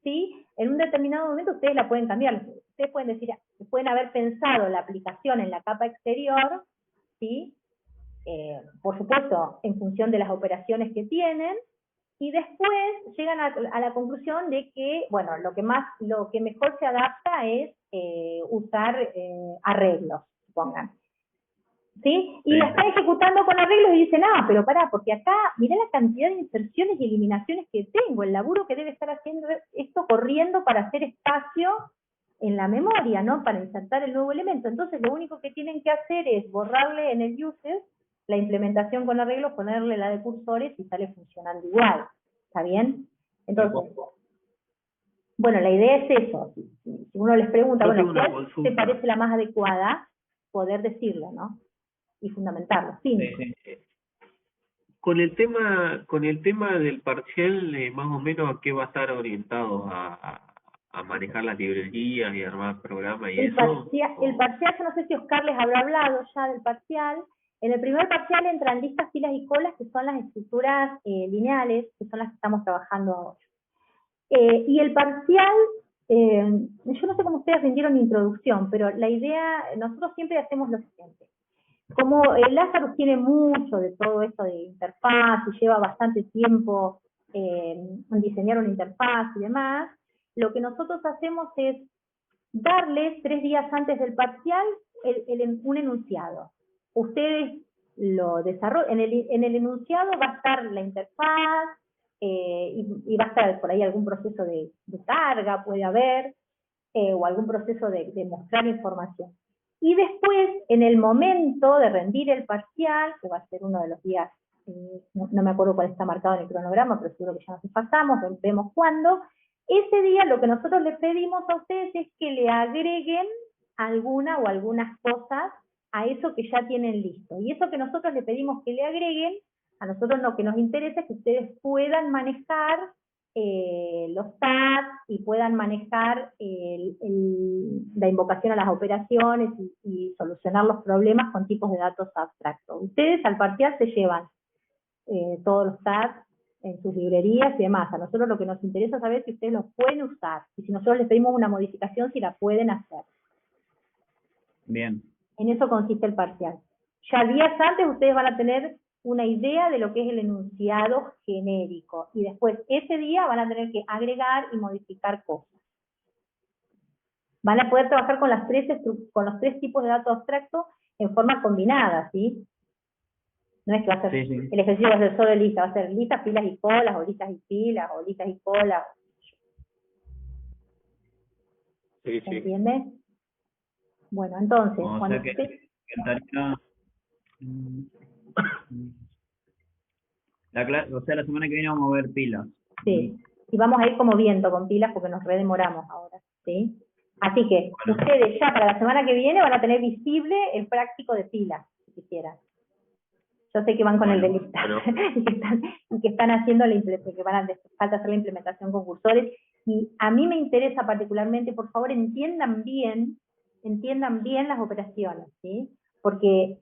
¿sí?, en un determinado momento ustedes la pueden cambiar. Ustedes pueden decir, pueden haber pensado la aplicación en la capa exterior, ¿sí?, por supuesto, en función de las operaciones que tienen, y después llegan a la conclusión de que, bueno, lo que mejor se adapta es usar arreglos, supongan. ¿Sí? Y la están ejecutando con arreglos y dicen, pero pará, porque acá, mirá la cantidad de inserciones y eliminaciones que tengo, el laburo que debe estar haciendo esto corriendo para hacer espacio en la memoria, ¿no?, para insertar el nuevo elemento. Entonces lo único que tienen que hacer es borrarle en el user la implementación con arreglos, ponerle la de cursores y sale funcionando igual. ¿Está bien? Entonces, Bueno, la idea es eso. Si uno les pregunta, Yo bueno, tengo una ¿cuál te consulta. parece la más adecuada? Poder decirlo, ¿no? Y fundamentarlo. Sí. Con el tema del parcial, más o menos a qué va a estar orientado a manejar las librerías y armar programas y El eso. parcial, yo no sé si Oscar les habrá hablado ya del parcial. En el primer parcial entran listas, filas y colas, que son las estructuras lineales, que son las que estamos trabajando ahora. Y el parcial, yo no sé cómo ustedes rindieron mi introducción, pero la idea, nosotros siempre hacemos lo siguiente. Como Lazarus tiene mucho de todo esto de interfaz y lleva bastante tiempo en diseñar una interfaz y demás, lo que nosotros hacemos es darles 3 días antes del parcial un enunciado. Ustedes lo desarrollan, en el enunciado va a estar la interfaz, y va a estar por ahí algún proceso de carga, puede haber, o algún proceso de mostrar información. Y después, en el momento de rendir el parcial, que va a ser uno de los días, no me acuerdo cuál está marcado en el cronograma, pero seguro que ya nos pasamos, vemos cuándo, ese día lo que nosotros les pedimos a ustedes es que le agreguen alguna o algunas cosas a eso que ya tienen listo. Y eso que nosotros le pedimos que le agreguen, a nosotros lo que nos interesa es que ustedes puedan manejar los tags y puedan manejar la invocación a las operaciones y solucionar los problemas con tipos de datos abstractos. Ustedes al parcial se llevan todos los tags en sus librerías y demás. A nosotros lo que nos interesa saber es si ustedes los pueden usar y si nosotros les pedimos una modificación, si la pueden hacer. Bien. En eso consiste el parcial. Ya días antes ustedes van a tener una idea de lo que es el enunciado genérico y después ese día van a tener que agregar y modificar cosas. Van a poder trabajar con los 3 tipos de datos abstractos en forma combinada, ¿sí? No es que va a ser, el ejercicio va a ser solo lista, va a ser listas, filas y colas, o listas y filas, o listas y colas. Sí, ¿Se entiende? Bueno, entonces, O cuando sea que estaría, la semana que viene vamos a ver pilas. Sí, y vamos a ir como viento con pilas porque nos redemoramos ahora, ¿sí? Así que ustedes ya para la semana que viene van a tener visible el práctico de pilas, si quisieran. Yo sé que van con el de lista, y que están haciendo que falta hacer la implementación con cursores, y a mí me interesa particularmente, por favor, entiendan bien las operaciones, ¿sí? Porque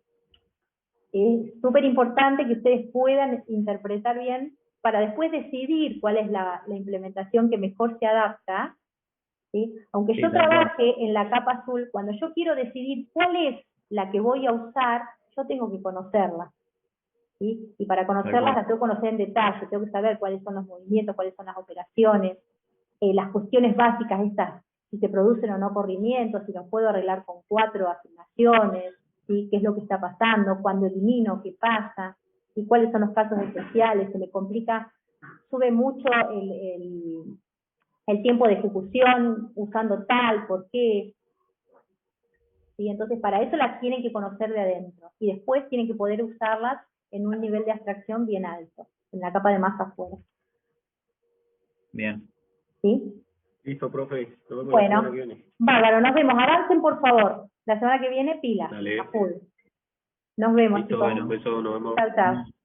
es súper importante que ustedes puedan interpretar bien para después decidir cuál es la implementación que mejor se adapta, ¿sí? Aunque yo trabaje en la capa azul, cuando yo quiero decidir cuál es la que voy a usar, yo tengo que conocerla, ¿sí? Y para conocerlas las tengo que conocer en detalle, tengo que saber cuáles son los movimientos, cuáles son las operaciones, las cuestiones básicas estas, si se producen o no corrimientos, si los puedo arreglar con 4 asignaciones, ¿sí? ¿Qué es lo que está pasando? ¿Cuándo elimino? ¿Qué pasa? ¿Y cuáles son los casos especiales? Se me complica, sube mucho el tiempo de ejecución usando tal, por qué. ¿Sí? Entonces, para eso las tienen que conocer de adentro. Y después tienen que poder usarlas en un nivel de abstracción bien alto, en la capa de masa afuera. Bien. ¿Sí? Listo, profe. Nos vemos bueno, la semana que viene. Bárbaro, nos vemos. Avancen, por favor. La semana que viene, pila. Dale. A full. Nos vemos, Listo, chicos. bueno, beso, nos vemos. Chao, chao.